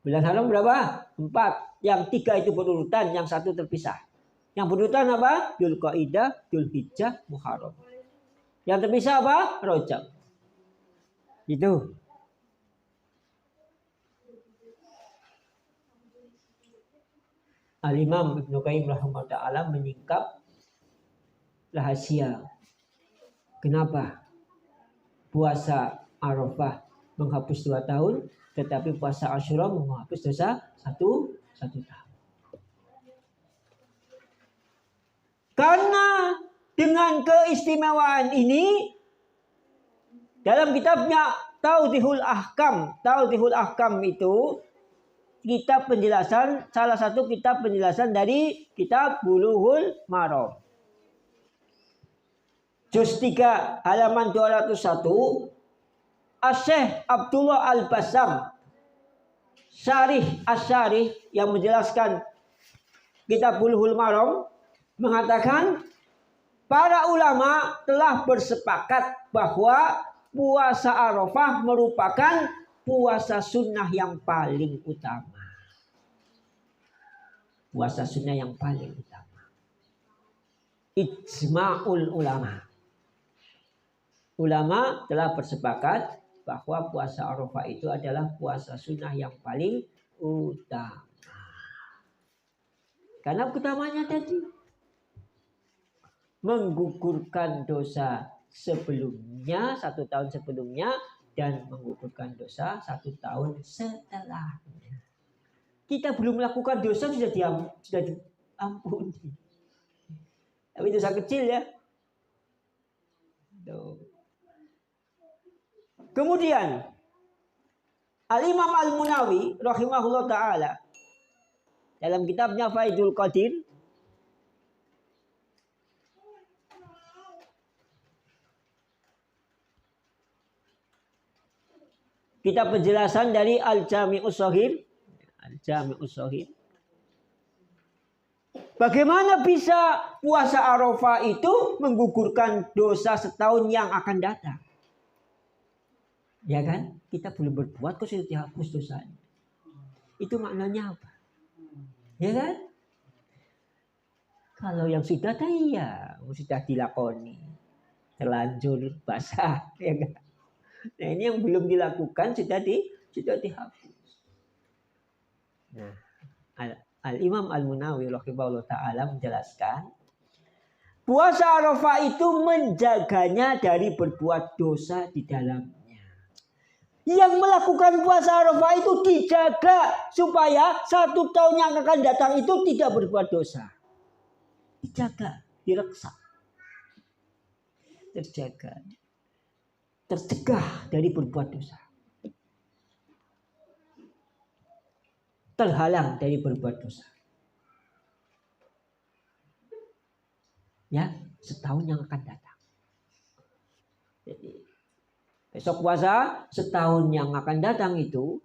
Bulan haram berapa? 4. Yang 3 itu berurutan, yang 1 terpisah. Yang berurutan apa? Dzulqa'dah, Dzulhijjah, Muharram. Yang terpisah apa? Rajab. Itu. Al-Imam Ibnu Qayyim rahimahullah ta'ala menyingkap rahasia. Kenapa puasa Arafah menghapus 2 tahun, tetapi puasa Asyura menghapus dosa 1 tahun. Karena dengan keistimewaan ini, dalam kitabnya Tawdihul Ahkam itu kitab penjelasan, salah satu kitab penjelasan dari kitab Bulughul Maram. Juz 3 halaman 201, Asy-Syaikh Abdullah Al-Bassam Syarih Asy-Syarih yang menjelaskan Kitab Bulughul Maram mengatakan para ulama telah bersepakat bahwa puasa Arafah merupakan puasa sunnah yang paling utama. Puasa sunnah yang paling utama. Ijma'ul ulama. Ulama telah bersepakat bahwa puasa Arafah itu adalah puasa sunnah yang paling utama. Karena utamanya tadi menggugurkan dosa sebelumnya, 1 tahun sebelumnya, dan menggugurkan dosa 1 tahun setelahnya. Kita belum melakukan dosa sudah diampuni. Tapi dosa kecil ya. Kemudian Al-Imam Al-Munawi rahimahullah ta'ala dalam kitabnya Faidul Qadir kitab penjelasan dari Al-Jami'us Shaghir. Al-Jami'us Shaghir. Bagaimana bisa puasa Arafah itu menggugurkan dosa setahun yang akan datang? Ya kan? Kita belum berbuat kok sudah dihapus dosanya. Itu maknanya apa? Ya kan? Kalau yang sudah iya, sudah dilakoni. Terlanjur basah, ya kan? Nah, ini yang belum dilakukan sudah dihapus. Nah, Al-Imam Al-Munawi rahimahullah ta'ala menjelaskan puasa Arafah itu menjaganya dari berbuat dosa di dalamnya. Yang melakukan puasa Arafah itu dijaga supaya 1 tahun yang akan datang itu tidak berbuat dosa. Dijaga, direksa. Terjaga. Tercegah dari berbuat dosa. Terhalang dari berbuat dosa. Ya, setahun yang akan datang. Jadi besok puasa, setahun yang akan datang itu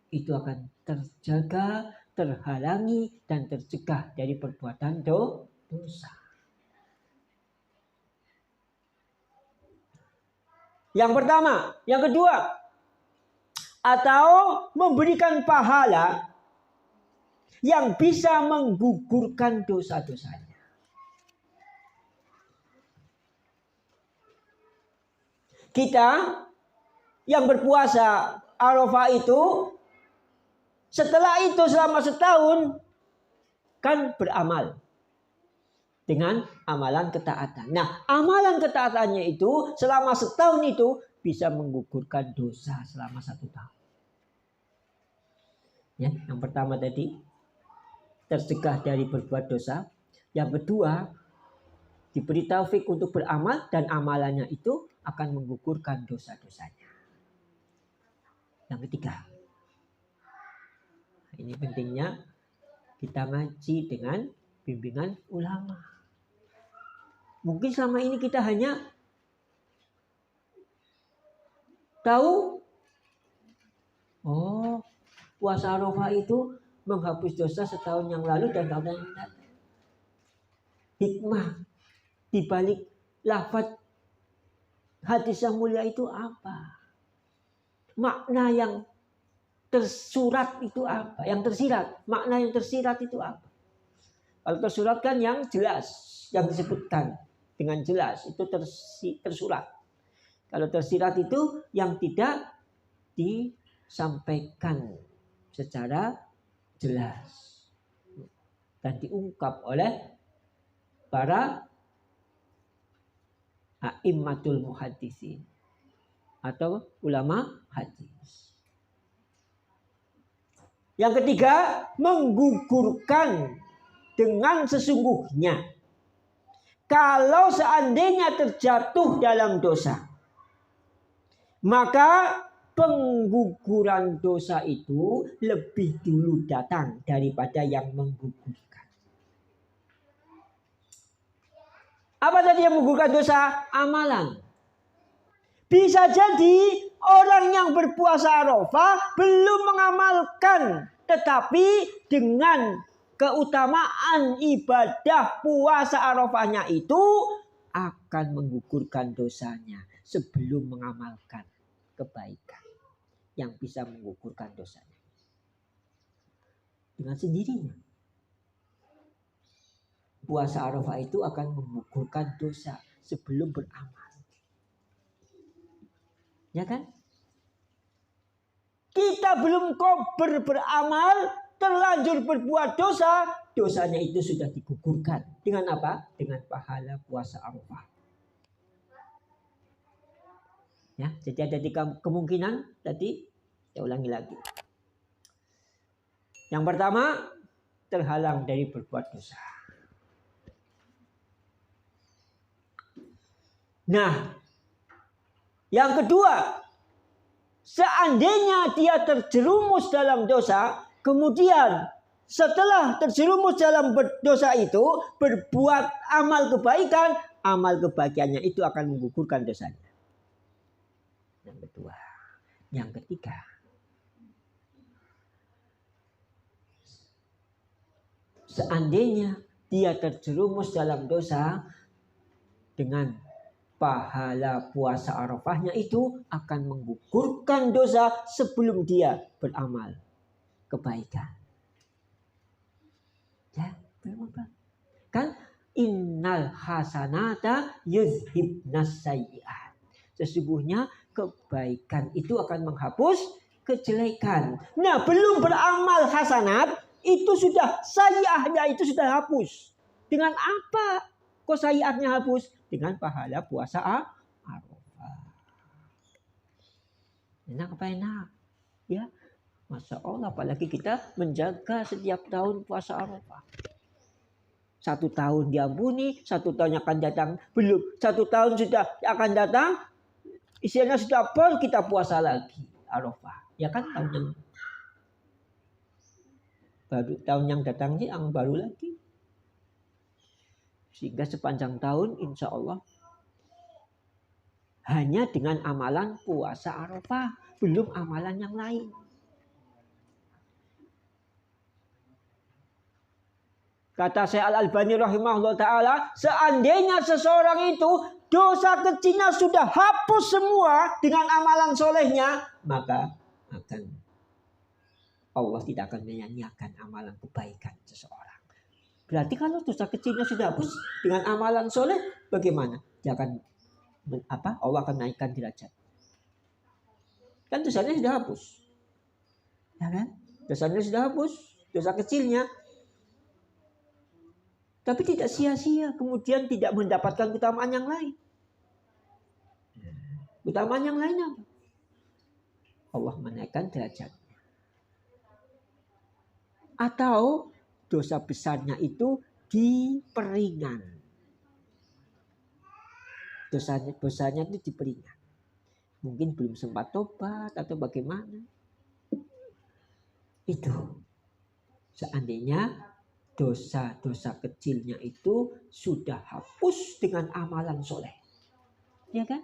akan terjaga, terhalangi, dan tercegah dari perbuatan dosa. Yang pertama, yang kedua, atau memberikan pahala yang bisa menggugurkan dosa-dosanya. Kita yang berpuasa Arafah itu setelah itu selama setahun kan beramal dengan amalan ketaatan. Nah, amalan ketaatannya itu selama setahun itu bisa menggugurkan dosa selama 1 tahun. Ya, yang pertama tadi tercegah dari berbuat dosa. Yang kedua diberi taufik untuk beramal dan amalannya itu akan menggugurkan dosa-dosanya. Yang ketiga, ini pentingnya kita ngaji dengan bimbingan ulama. Mungkin selama ini kita hanya tahu, puasa Arafah itu menghapus dosa setahun yang lalu dan tahun yang datang. Hikmah di balik lafaz hadis yang mulia itu apa? Makna yang tersurat itu apa? Yang tersirat, makna yang tersirat itu apa? Kalau tersurat kan yang jelas, yang disebutkan dengan jelas itu tersurat. Kalau tersirat itu yang tidak disampaikan secara jelas dan diungkap oleh para a'immatul muhaddisin atau ulama hadis. Yang ketiga, menggugurkan dengan sesungguhnya. Kalau seandainya terjatuh dalam dosa, maka pengguguran dosa itu lebih dulu datang daripada yang menggugurkan. Apa tadi yang menggugurkan dosa? Amalan. Bisa jadi orang yang berpuasa Arafah belum mengamalkan, tetapi dengan keutamaan ibadah puasa Arafahnya itu akan menggugurkan dosanya sebelum mengamalkan kebaikan yang bisa menggugurkan dosanya. Dengan sendirinya. Puasa Arafah itu akan menggugurkan dosa sebelum beramal. Ya kan? Kita belum beramal, terlanjur berbuat dosa, dosanya itu sudah digugurkan. Dengan apa? Dengan pahala puasa Arafah. Ya, jadi ada 3 kemungkinan tadi, saya ulangi lagi. Yang pertama, terhalang dari berbuat dosa. Nah, yang kedua, seandainya dia terjerumus dalam dosa, kemudian setelah terjerumus dalam dosa itu, berbuat amal kebaikannya itu akan menggugurkan dosanya. Yang kedua. Yang ketiga, seandainya dia terjerumus dalam dosa, dengan pahala puasa Arafahnya itu akan menggugurkan dosa sebelum dia beramal kebaikan. Ya, kan innal hasanata yuzhibnas sayyi'at. Sesungguhnya kebaikan itu akan menghapus kejelekan. Nah, belum beramal hasanat itu sudah sayyi'ahnya itu sudah hapus. Dengan apa kok sayyi'atnya hapus? Dengan pahala puasa Arafah. Enak apa enak? Ya, Masya Allah, apalagi kita menjaga setiap tahun puasa Arafah. 1 tahun diampuni, 1 tahun akan datang belum, 1 tahun sudah akan datang, istilahnya sudah pol kita puasa lagi Arafah. Ya kan, tahun yang datang yang baru lagi. Sehingga sepanjang tahun insya Allah hanya dengan amalan puasa Arafah, belum amalan yang lain. Kata Syekh Al-Albani rahimahullah ta'ala, seandainya seseorang itu dosa kecilnya sudah hapus semua dengan amalan solehnya, maka akan Allah tidak akan menyanyiakan amalan kebaikan seseorang. Berarti kalau dosa kecilnya sudah hapus dengan amalan soleh, bagaimana? Dia akan Allah akan naikkan derajat. Kan dosanya sudah hapus. Ya kan? Dosanya sudah hapus, dosa kecilnya. Tapi tidak sia-sia, kemudian tidak mendapatkan keutamaan yang lain. Keutamaan yang lain apa? Allah menaikkan derajatnya. Atau dosa besarnya itu diperingan. Dosanya itu diperingan. Mungkin belum sempat tobat atau bagaimana. Itu. Seandainya dosa-dosa kecilnya itu sudah hapus dengan amalan soleh. Ya kan?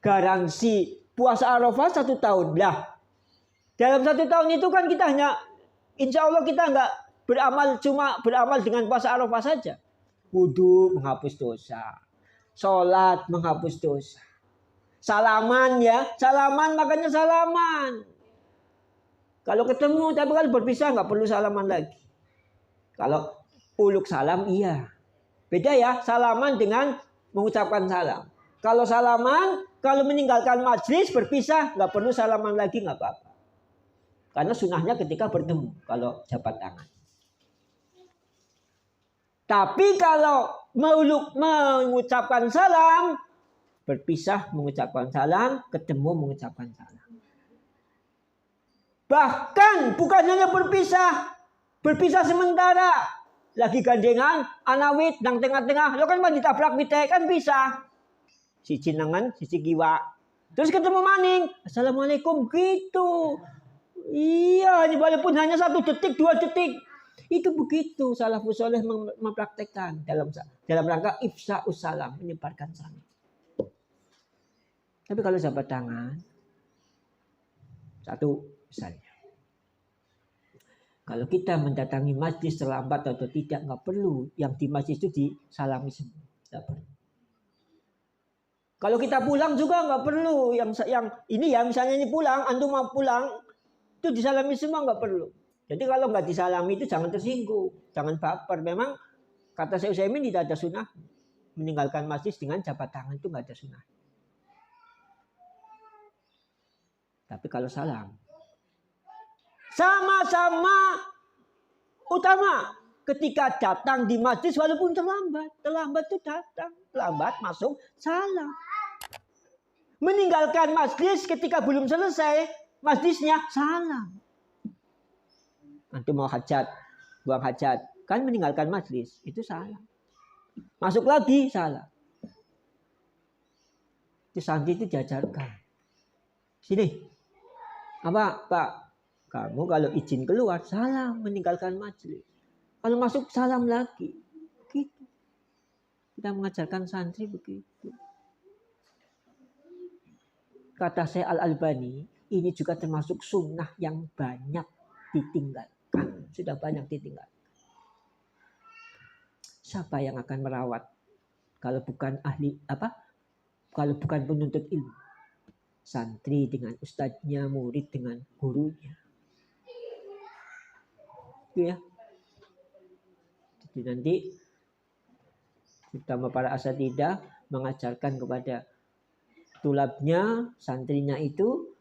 Garansi puasa Arafah 1 tahun. Lah, dalam 1 tahun itu kan kita hanya, insya Allah kita nggak cuma beramal dengan puasa Arafah saja. Wudhu menghapus dosa. Sholat menghapus dosa. Salaman ya. Salaman makanya salaman. Kalau ketemu tapi kalau berpisah nggak perlu salaman lagi. Kalau uluk salam iya. Beda ya salaman dengan mengucapkan salam. Kalau salaman, kalau meninggalkan majlis berpisah nggak perlu salaman lagi, nggak apa-apa. Karena sunnahnya ketika bertemu kalau jabat tangan. Tapi kalau mengucapkan salam, berpisah mengucapkan salam, ketemu mengucapkan salam. Bahkan bukan hanya berpisah sementara, lagi gandengan, anawit nang tengah-tengah, lo kan ditabrak bite kan bisa. Siji nengen, siji kiwa. Terus ketemu maning, assalamualaikum gitu. Iya, walaupun hanya 1 detik, 2 detik. Itu begitu salafus saleh mempraktekkan dalam rangka ifsa'us salam, menyebarkan salam. Tapi kalau jabat tangan, 1 misalnya. Kalau kita mendatangi majlis terlambat atau tidak, nggak perlu. Yang di majlis itu disalami semua. Nggak perlu. Kalau kita pulang juga nggak perlu. Yang ini ya, misalnya ini pulang, antum mau pulang, itu disalami semua, nggak perlu. Jadi kalau nggak disalami itu jangan tersinggung, jangan baper. Memang kata Syekh Utsaimin tidak ada sunnah. Meninggalkan majlis dengan jabat tangan itu nggak ada sunnah. Tapi kalau salam, sama-sama utama ketika datang di majlis walaupun terlambat itu datang, terlambat masuk salam. Meninggalkan majlis ketika belum selesai majlisnya salam. Antum mau hajat, buang hajat, kan meninggalkan majlis itu salam. Masuk lagi salam. Itu santri itu diajarkan. Sini, apa Pak? Kamu kalau izin keluar salam, meninggalkan majlis. Kalau masuk salam lagi. Begitu. Kita mengajarkan santri begitu. Kata Syekh Al-Albani, ini juga termasuk sunnah yang banyak ditinggalkan. Sudah banyak ditinggalkan. Siapa yang akan merawat kalau bukan ahli apa? Kalau bukan penuntut ilmu. Santri dengan ustadznya, murid dengan gurunya. Itu ya. Jadi nanti terutama para asatidzah mengajarkan kepada tulabnya, santrinya itu,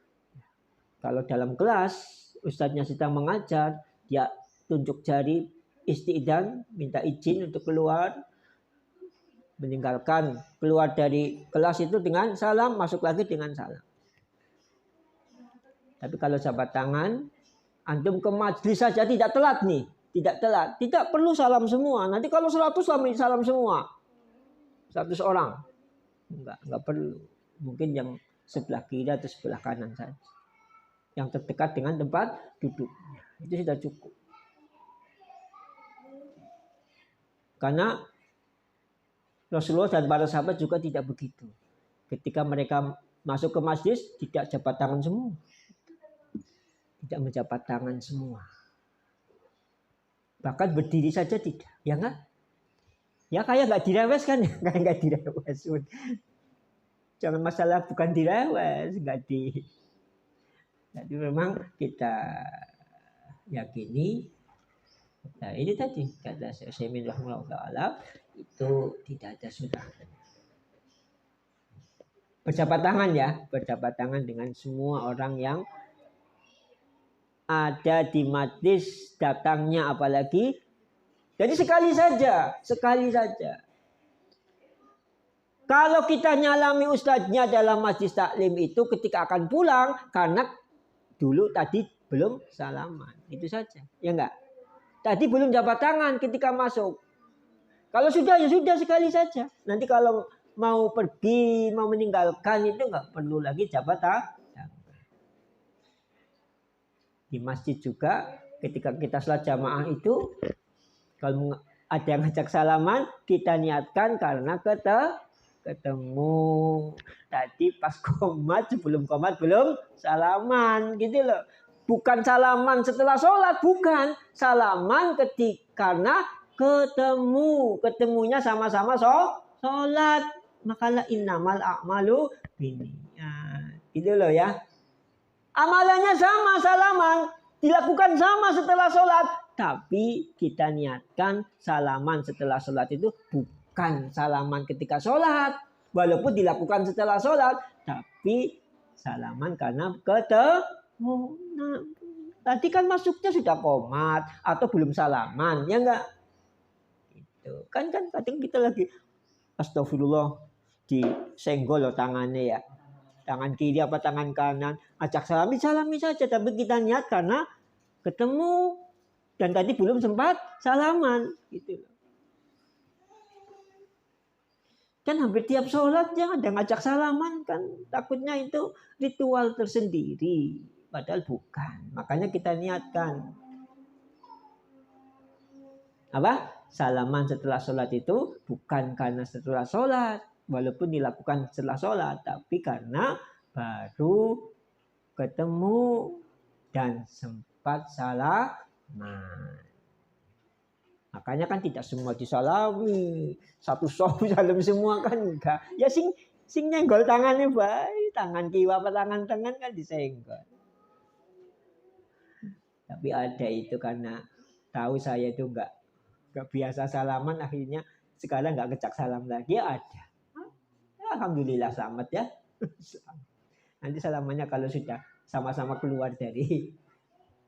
kalau dalam kelas ustadznya sedang mengajar, dia tunjuk jari isti'dzan, minta izin untuk keluar, meninggalkan, keluar dari kelas itu dengan salam, masuk lagi dengan salam. Tapi kalau jabat tangan, antum ke majlis saja tidak telat nih, tidak telat, tidak perlu salam semua. Nanti kalau 100 salam semua, 100 orang, enggak perlu. Mungkin yang sebelah kiri atau sebelah kanan saja, yang terdekat dengan tempat duduknya, itu sudah cukup. Karena Rasulullah dan para sahabat juga tidak begitu. Ketika mereka masuk ke masjid, tidak jabat tangan semua. Tidak menjabat tangan semua. Bahkan berdiri saja tidak. Ya enggak? Ya kayak nggak direwes kan? Kayak nggak direwes. Jangan masalah bukan direwes. Jadi memang kita yakini. Nah ini tadi kata Syekh Utsaimin rahimahullah ta'ala, itu tidak ada sunnah. Berjabat tangan ya, berjabat tangan dengan semua orang yang ada di majlis, datangnya apalagi. Jadi sekali saja. Kalau kita nyalami ustadznya dalam majlis taklim itu ketika akan pulang, karena dulu tadi belum salaman, itu saja, ya enggak? Tadi belum jabat tangan ketika masuk. Kalau sudah ya sudah sekali saja. Nanti kalau mau pergi, mau meninggalkan itu enggak perlu lagi jabat tangan. Di masjid juga ketika kita salat jamaah itu kalau ada yang ngajak salaman, kita niatkan karena ketemu. Tadi pas qomat, sebelum qomat belum salaman gitu loh. Bukan salaman setelah sholat, bukan. Salaman karena ketemunya sama-sama sholat. Makanya innamal a'malu binniyat. Gitu loh ya. Amalannya sama, salaman. Dilakukan sama setelah sholat. Tapi kita niatkan salaman setelah sholat itu bukan salaman ketika sholat. Walaupun dilakukan setelah sholat. Tapi salaman karena ketemu. Nah, tadi kan masuknya sudah qomat atau belum salaman, ya enggak? Gitu. Kan kadang kita lagi astagfirullah disenggol loh tangannya ya. Tangan kiri apa tangan kanan, ajak salami saja, tapi kita niat karena ketemu dan tadi belum sempat salaman gitu loh. Kan hampir tiap sholat jangan ada ngajak salaman, kan takutnya itu ritual tersendiri. Padahal bukan. Makanya kita niatkan. Apa? Salaman setelah sholat itu bukan karena setelah sholat. Walaupun dilakukan setelah sholat. Tapi karena baru ketemu dan sempat Nah, makanya kan tidak semua disalami. Satu sop salam semua kan enggak. Ya sing nyenggol tangannya baik, tangan kiwa apa tangan tangan kan disenggol. Tapi ada itu karena tahu saya itu enggak biasa salaman, akhirnya sekarang enggak kecak salam lagi. Ya ada. Alhamdulillah selamat ya. Nanti salamannya kalau sudah sama-sama keluar dari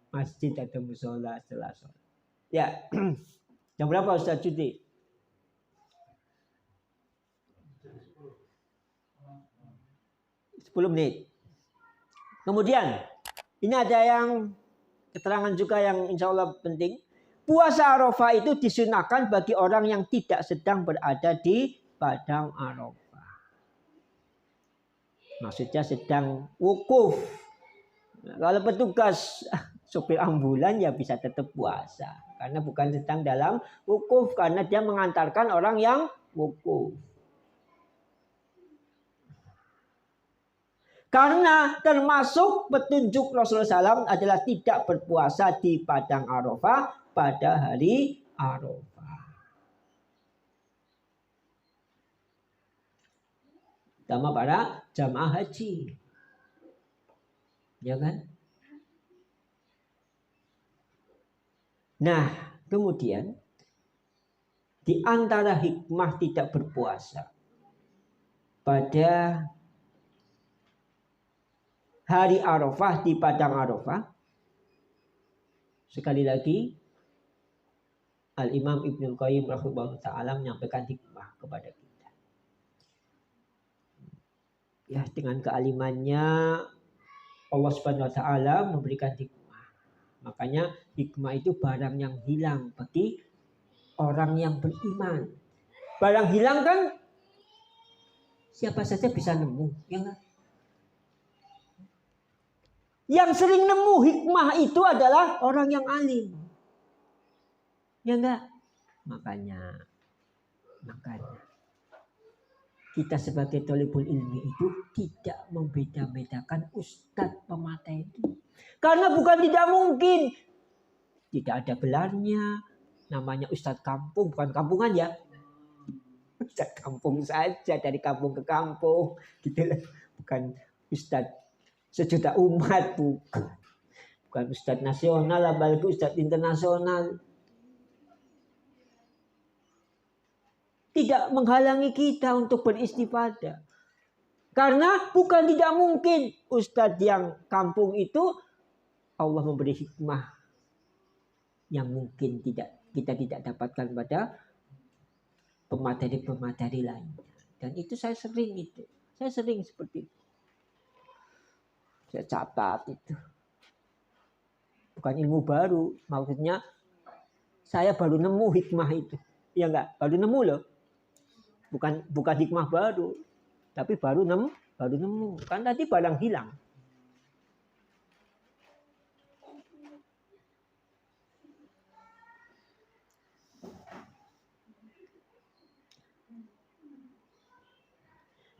masjid atau musola setelah sholat. Ya, jam berapa Ustaz cuti? 10 menit. Kemudian, ini ada yang keterangan juga yang insya Allah penting. Puasa Arafah itu disunahkan bagi orang yang tidak sedang berada di padang Arafah. Maksudnya sedang wukuf. Kalau petugas sopir ambulan ya bisa tetap puasa. Karena bukan sedang dalam wukuf. Karena dia mengantarkan orang yang wukuf. Karena termasuk petunjuk Rasulullah SAW adalah tidak berpuasa di padang Arafah pada hari Arafah. Terutama para jamaah haji. Ya kan? Nah, kemudian di antara hikmah tidak berpuasa pada hari Arafah di padang Arafah, sekali lagi Al-Imam Ibnul Qayyim rahimahullah ta'ala menyampaikan hikmah kepada kita. Ya, dengan kealimannya Allah Subhanahu wa ta'ala memberikan hikmah. Makanya hikmah itu barang yang hilang bagi orang yang beriman. Barang hilang kan siapa saja bisa nemu, ya enggak? Yang sering nemu hikmah itu adalah orang yang alim. Ya enggak? Makanya kita sebagai thalibul ilmi itu tidak membeda-bedakan ustadz pematah itu. Karena bukan tidak mungkin. Tidak ada gelarnya. Namanya ustadz kampung, bukan kampungan ya. Ustadz kampung saja, dari kampung ke kampung. Gitu lah. Bukan ustadz sejuta umat, bukan ustadz nasional, apalagi ustadz internasional. Tidak menghalangi kita untuk beristifadah. Karena bukan tidak mungkin ustadz yang kampung itu Allah memberi hikmah yang mungkin kita tidak dapatkan pada pemateri-pemateri lainnya. Dan itu saya sering seperti itu. Saya catat itu. Bukan ilmu baru. Maksudnya saya baru nemu hikmah itu. Ya enggak? Baru nemu loh. Bukan hikmah baru. Tapi baru nemu. Kan tadi barang hilang.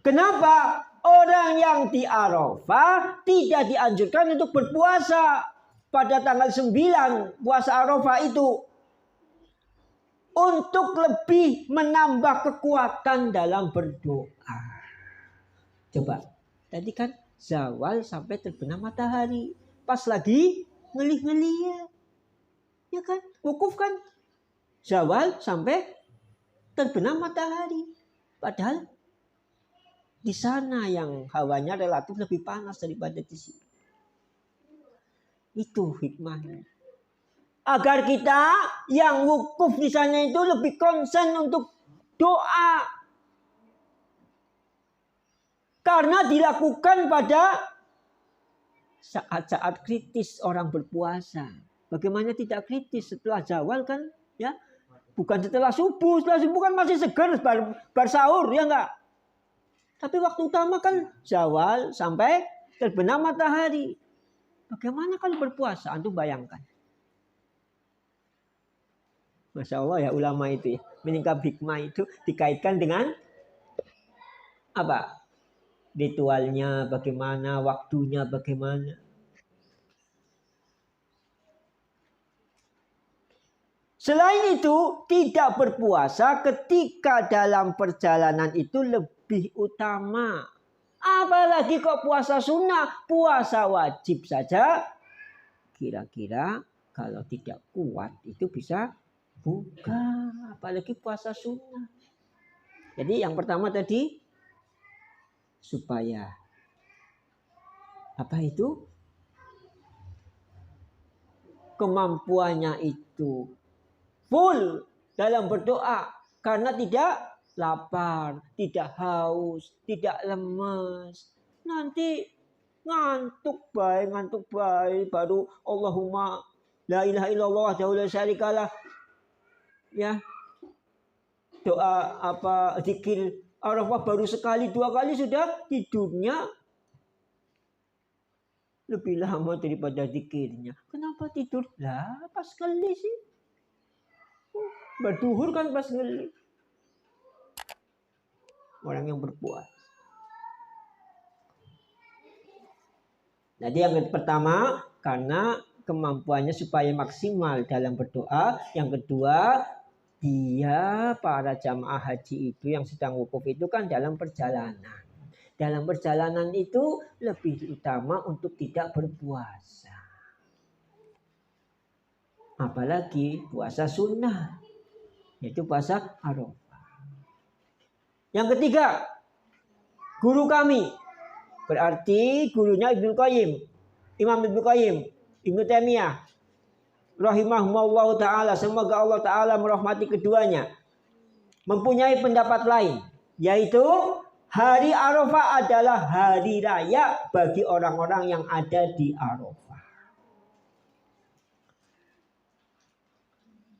Kenapa? Orang yang di Arafah tidak dianjurkan untuk berpuasa pada tanggal 9 puasa Arafah itu. Untuk lebih menambah kekuatan dalam berdoa. Coba, tadi kan zawal sampai terbenam matahari. Pas lagi ngelih-ngelih ya kan? Wukuf kan zawal sampai terbenam matahari. Padahal di sana yang hawanya relatif lebih panas daripada di sini. Itu hikmahnya. Agar kita yang wukuf di sana itu lebih konsen untuk doa. Karena dilakukan pada saat-saat kritis orang berpuasa. Bagaimana tidak kritis setelah zawal kan? Ya, bukan setelah subuh. Setelah subuh kan masih segar bar sahur, ya enggak? Tapi waktu utama kan zawal sampai terbenam matahari. Bagaimana kalau berpuasa? Antum bayangkan. Masya Allah ya ulama itu ya. Meningkap hikmah itu dikaitkan dengan apa? Ritualnya bagaimana, waktunya bagaimana. Selain itu, tidak berpuasa ketika dalam perjalanan itu lebih utama. Apalagi kok puasa sunnah, puasa wajib saja. Kira-kira kalau tidak kuat itu bisa buka. Apalagi puasa sunnah. Jadi yang pertama tadi, supaya apa itu? Kemampuannya itu full dalam berdoa karena tidak lapar, tidak haus, tidak lemes. Nanti ngantuk baik baru Allahumma la ilaha illallah wahdahu la syarikalah. Ya. Doa apa zikir Arafah baru sekali dua kali sudah tidurnya lebih lama daripada zikirnya. Kenapa tidur? Lah, pas kali sih. Berduhur kan pas kali. Orang yang berpuasa. Jadi yang pertama, karena kemampuannya supaya maksimal dalam berdoa. Yang kedua, dia para jamaah haji itu yang sedang wukuf itu kan dalam perjalanan. Dalam perjalanan itu lebih utama untuk tidak berpuasa. Apalagi puasa sunnah. Yaitu puasa Arafah. Yang ketiga, guru kami. Berarti gurunya Ibnu Qayyim. Imam Ibnu Qayyim. Ibnu Taimiyah. Rahimahumullah ta'ala. Semoga Allah ta'ala merahmati keduanya. Mempunyai pendapat lain. Yaitu hari Arafah adalah hari raya bagi orang-orang yang ada di Arafah.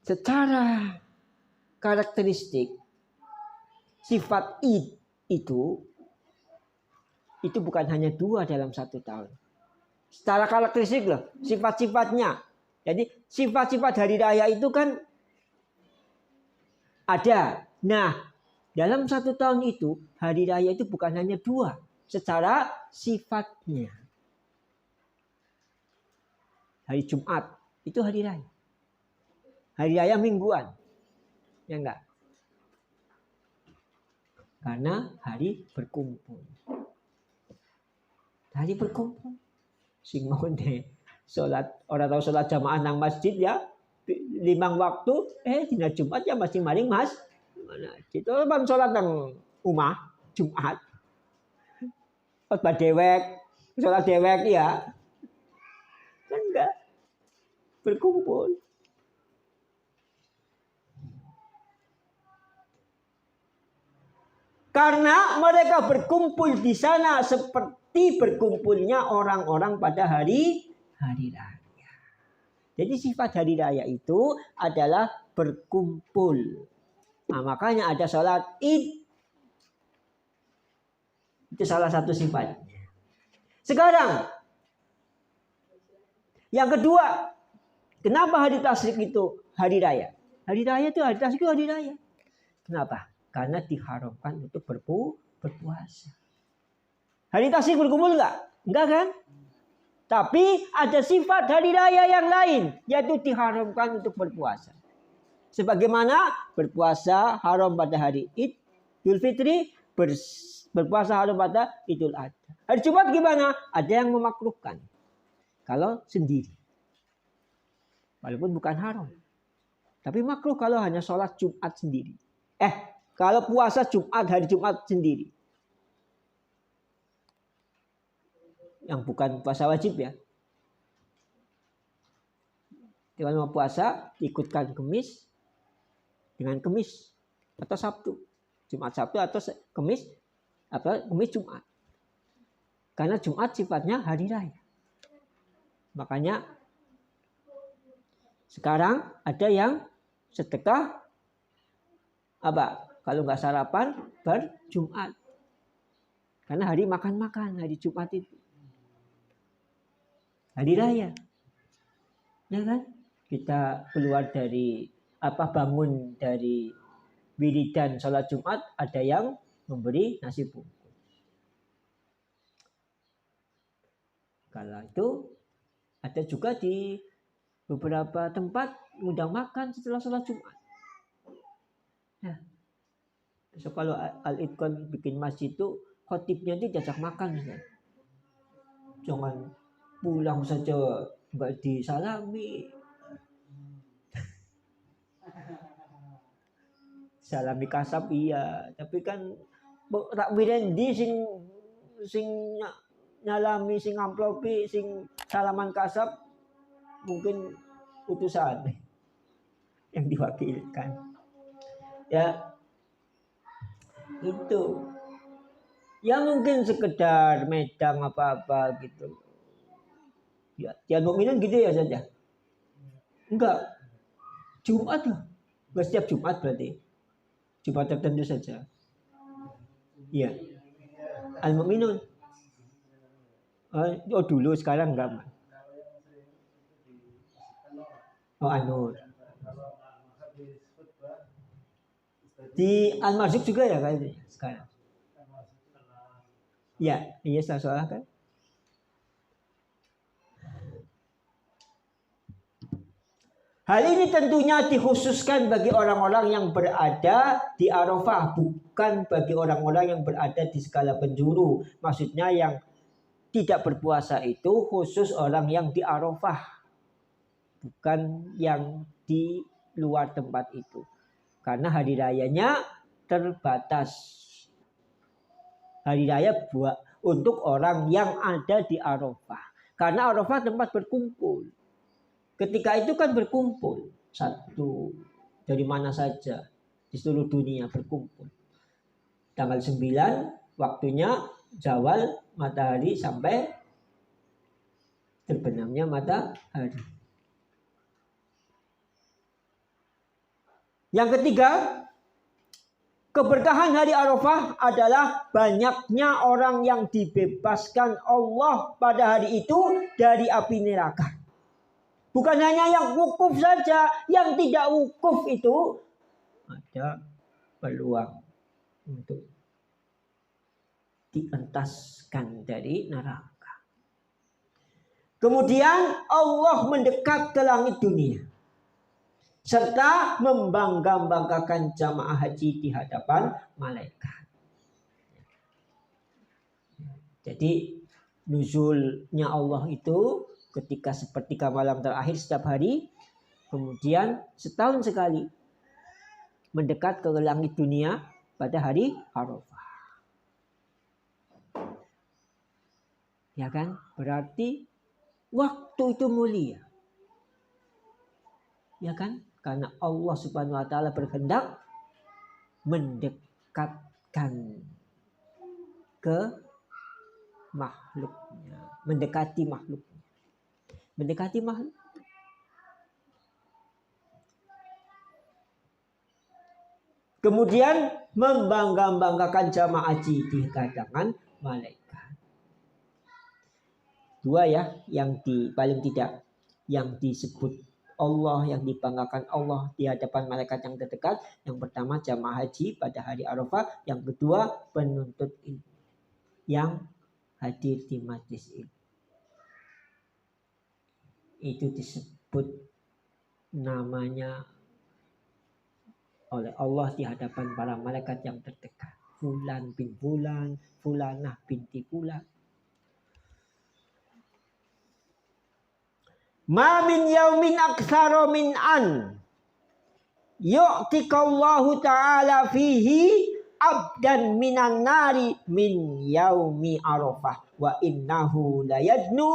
Secara karakteristik sifat Id itu bukan hanya 2 dalam 1 tahun. Secara karakteristik loh, sifat-sifatnya. Jadi sifat-sifat hari raya itu kan ada. Nah, dalam 1 tahun itu, hari raya itu bukan hanya 2 secara sifatnya. Hari Jumat itu hari raya. Hari raya mingguan. Ya enggak? Karena hari berkumpul. Hari berkumpul. Sing mau deh salat, orang tahu salat jamaah nang masjid ya. 5 waktu, dina Jumat ya masih maring mas. Mana? Itu kan sholat nang umah Jumat. Khotbah dewek, sholat dewek ya. Kan enggak berkumpul. Karena mereka berkumpul di sana seperti berkumpulnya orang-orang pada hari raya. Jadi sifat hari raya itu adalah berkumpul. Nah, makanya ada sholat Id. Itu salah satu sifatnya. Sekarang, yang kedua, kenapa hari tasyrik itu hari raya? Hari raya itu hari tasyrik itu hari raya. Kenapa? Karena diharamkan untuk berpuasa. Hari tasyrik berkumpul enggak? Enggak kan? Tapi ada sifat hari raya yang lain, yaitu diharamkan untuk berpuasa. Sebagaimana berpuasa haram pada hari Idul Fitri, berpuasa haram pada Idul Adha. Hari Jumat gimana? Ada yang memakruhkan. Kalau sendiri. Walaupun bukan haram. Tapi makruh kalau hanya sholat Jumat sendiri. Kalau puasa Jumat, hari Jumat sendiri. Yang bukan puasa wajib ya. Kalau mau puasa, ikutkan Kemis dengan Kemis atau Sabtu. Jumat Sabtu atau Kemis Kemis Jumat. Karena Jumat sifatnya hari raya. Makanya sekarang ada yang sedekah kalau nggak sarapan berjumat. Karena hari makan-makan hari Jumat itu. Hari raya. Ya kan? Kita keluar dari bangun dari wiridan sholat Jumat, ada yang memberi nasi bungkus. Kalau itu ada juga di Beberapa tempat ngundang makan setelah sholat Jumat. Ya. So, kalau Al-Itqan bikin masjid itu khotibnya itu diajak makan misalnya. Jangan pulang saja nggak disalami. Salami kasap iya, tapi kan tak wirendi sing nyalami sing amplopi sing salaman kasap mungkin utusan yang diwakilkan. Ya, itu. Ya mungkin sekedar medang apa-apa gitu. Ya, tiap mukminin gitu ya saja. Enggak. Jumat loh. Enggak setiap Jumat berarti. Jumat tertentu saja. Iya. Al-Mu'minun. Oh dulu, sekarang enggak. Oh Anur. Di Al-Marzuq juga ya kayaknya sekarang. Ya, iya salah kan. Hal ini tentunya dikhususkan bagi orang-orang yang berada di Arafah, bukan bagi orang-orang yang berada di segala penjuru. Maksudnya yang tidak berpuasa itu khusus orang yang di Arafah, bukan yang di luar tempat itu. Karena hari rayanya terbatas. Hari raya untuk orang yang ada di Arafah. Karena Arafah tempat berkumpul. Ketika itu kan berkumpul satu dari mana saja di seluruh dunia berkumpul. Tanggal 9 waktunya zawal matahari sampai terbenamnya matahari. Yang ketiga, keberkahan hari Arafah adalah banyaknya orang yang dibebaskan Allah pada hari itu dari api neraka. Bukan hanya yang wukuf saja, yang tidak wukuf itu ada peluang untuk dientaskan dari neraka. Kemudian Allah mendekat ke langit dunia serta membangga-banggakan jamaah haji di hadapan malaikat. Jadi nuzulnya Allah itu ketika sepertiga malam terakhir setiap hari, kemudian setahun sekali mendekat ke langit dunia pada hari Arafah. Ya kan? Berarti waktu itu mulia. Ya kan? Karena Allah Subhanahu wa taala berkehendak mendekatkan ke makhluknya, mendekati makhluknya. Mendekati makhluk. Kemudian membangga-banggakan jamaah haji di hadapan malaikat. Dua ya, yang paling tidak yang disebut Allah, yang dibanggakan Allah di hadapan malaikat yang terdekat. Yang pertama jamaah haji pada hari Arafah, yang kedua penuntut ilmu yang hadir di majlis ilmu. Itu disebut namanya oleh Allah di hadapan para malaikat yang terdekat. Fulan bin Fulan, Fulanah binti Fulan. Ma min yaumin aktsara min an yu'tikallahu ta'ala fihi abdan minan nari min yaumi Arafah wa innahu layadnu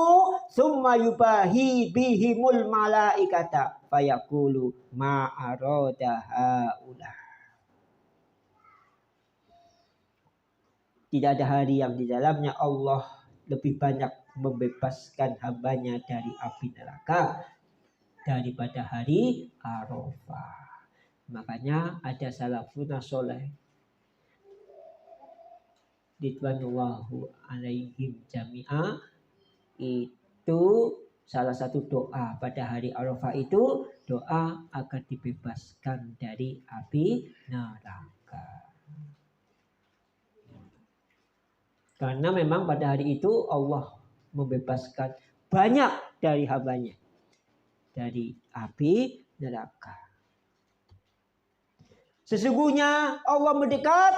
summa yubahi bihimul malaikata fayaqulu ma arada haula. Tidak ada hari yang di dalamnya Allah lebih banyak membebaskan hambanya dari api neraka daripada hari Arafah. Makanya ada salafun soleh ridwanullahu alaihim jami'a, itu salah satu doa pada hari Arafah itu doa agar dibebaskan dari api neraka. Karena memang pada hari itu Allah membebaskan banyak dari hambanya. dari api neraka. Sesungguhnya Allah mendekat,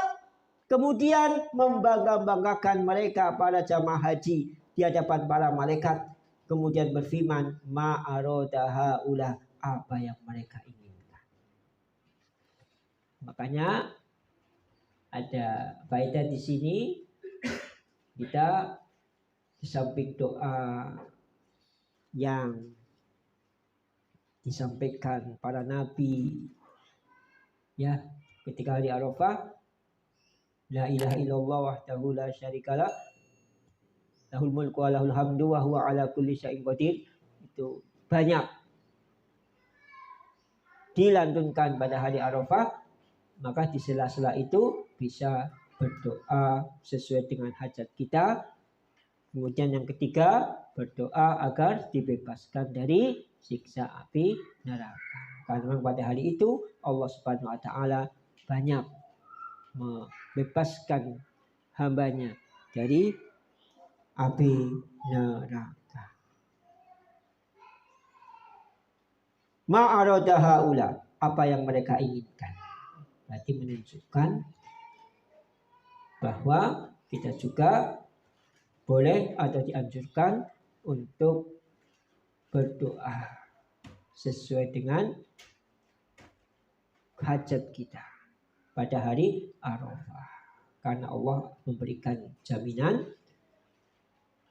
kemudian membangga-banggakan mereka para jamaah haji di hadapan para malaikat, kemudian berfirman, ma'arodaha ulah, apa yang mereka inginkan. Makanya ada faedah di sini, kita di samping doa yang disampaikan para nabi ya ketika hari Arafah, la ilaha illallah wahdahu la syarikalah lahul mulku wa lahul hamdu wa huwa ala kulli syai'in qadir, itu banyak dilantunkan pada hari Arafah. Maka di sela-sela itu bisa berdoa sesuai dengan hajat kita. Kemudian yang ketiga, berdoa agar dibebaskan dari siksa api neraka. Karena pada hari itu Allah Subhanahu wa taala banyak membebaskan hambanya dari api neraka. Ma'aradaha ula, apa yang mereka inginkan. Berarti menunjukkan bahwa kita juga boleh atau dianjurkan untuk berdoa sesuai dengan hajat kita pada hari Arafah. Karena Allah memberikan jaminan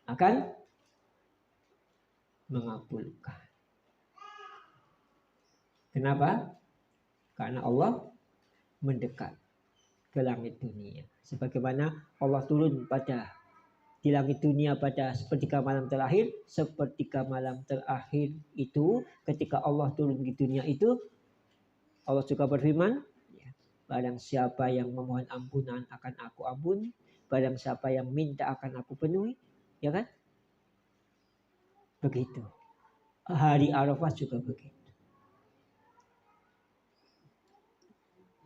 akan mengabulkan. Kenapa? Karena Allah mendekat ke langit dunia. Sebagaimana Allah turun di langit dunia pada sepertiga malam terakhir. Sepertiga malam terakhir itu ketika Allah turun di dunia itu, Allah juga berfirman, barang siapa yang memohon ampunan akan aku ampuni, barang siapa yang minta akan aku penuhi, ya kan? Begitu. Hari Arafah juga begitu.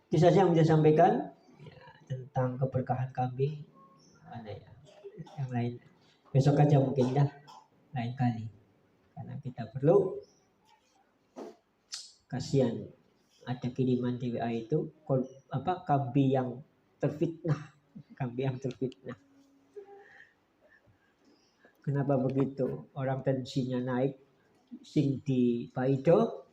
Itu saja yang bisa sampaikan ya, tentang keberkahan kambing. Ada ya yang lain besok aja mungkin dah, lain kali, karena kita perlu, kasihan ada kiriman di WA itu kambing yang terfitnah. Kenapa begitu? Orang tensinya naik, sing di paido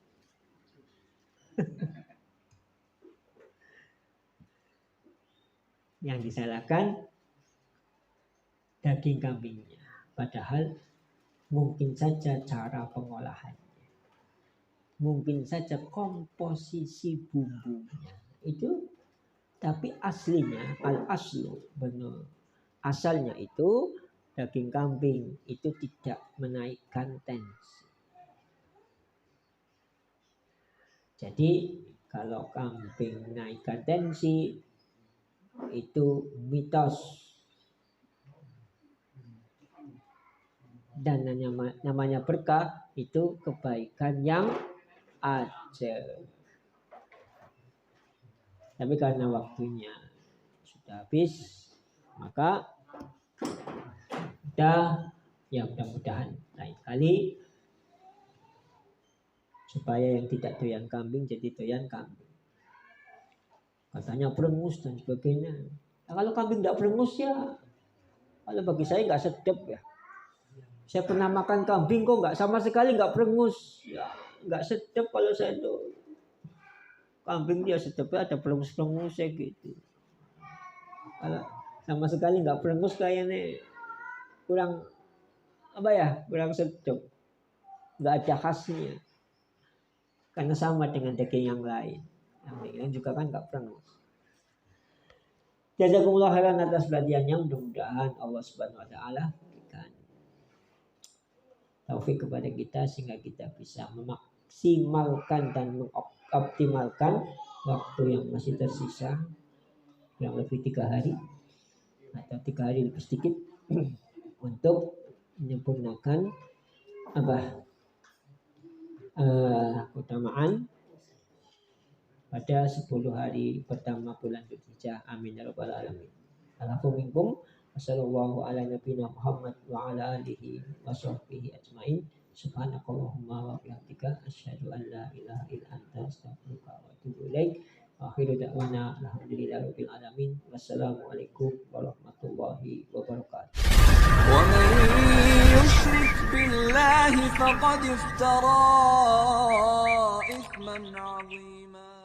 yang disalahkan daging kambingnya, padahal mungkin saja cara pengolahannya, mungkin saja komposisi bumbunya itu, tapi aslinya al-aslu benar, asalnya itu daging kambing itu tidak menaikkan tensi. Jadi kalau kambing menaikkan tensi itu mitos. Dan namanya berkah itu kebaikan yang ada. Tapi karena waktunya sudah habis, maka mudah-mudahan lain kali supaya yang tidak doyan kambing jadi doyan kambing. Katanya berengus dan sebagainya. Nah, kalau kambing tidak berengus ya, kalau bagi saya nggak sedap ya. Saya pernah makan kambing kok nggak sama sekali nggak berengus, ya nggak sedap kalau saya tuh. Kambing dia sedapnya ada berengus-berengusnya gitu. Kalau sama sekali nggak berengus kayaknya kurang kurang sedap, nggak ada khasnya. Karena sama dengan daging yang lain, yang juga kan nggak berengus. Jazakumullah khairan atas perhatiannya. Mudah-mudahan Allah Subhanahu Wa Taala berikan taufik kepada kita sehingga kita bisa memaksimalkan dan mengoptimalkan waktu yang masih tersisa, kurang lebih 3 hari atau 3 hari lebih sedikit untuk menyempurnakan keutamaan pada 10 hari pertama bulan Dzulhijjah. Amin ya rabbal alamin. Alhamdulillah. Wassallallahu ala nabiyina Muhammad wa ala alihi wa sahbihi ajmain. Subhanakallahumma wa bihamdika asyhadu an la ilaha illa anta astaghfiruka wa atubu ilaik. Akhiru da'wana alhamdulillahirabbil alamin. Wassalamualaikum warahmatullahi wabarakatuh. ومن يشرك بالله فقد افترى إثما عظيما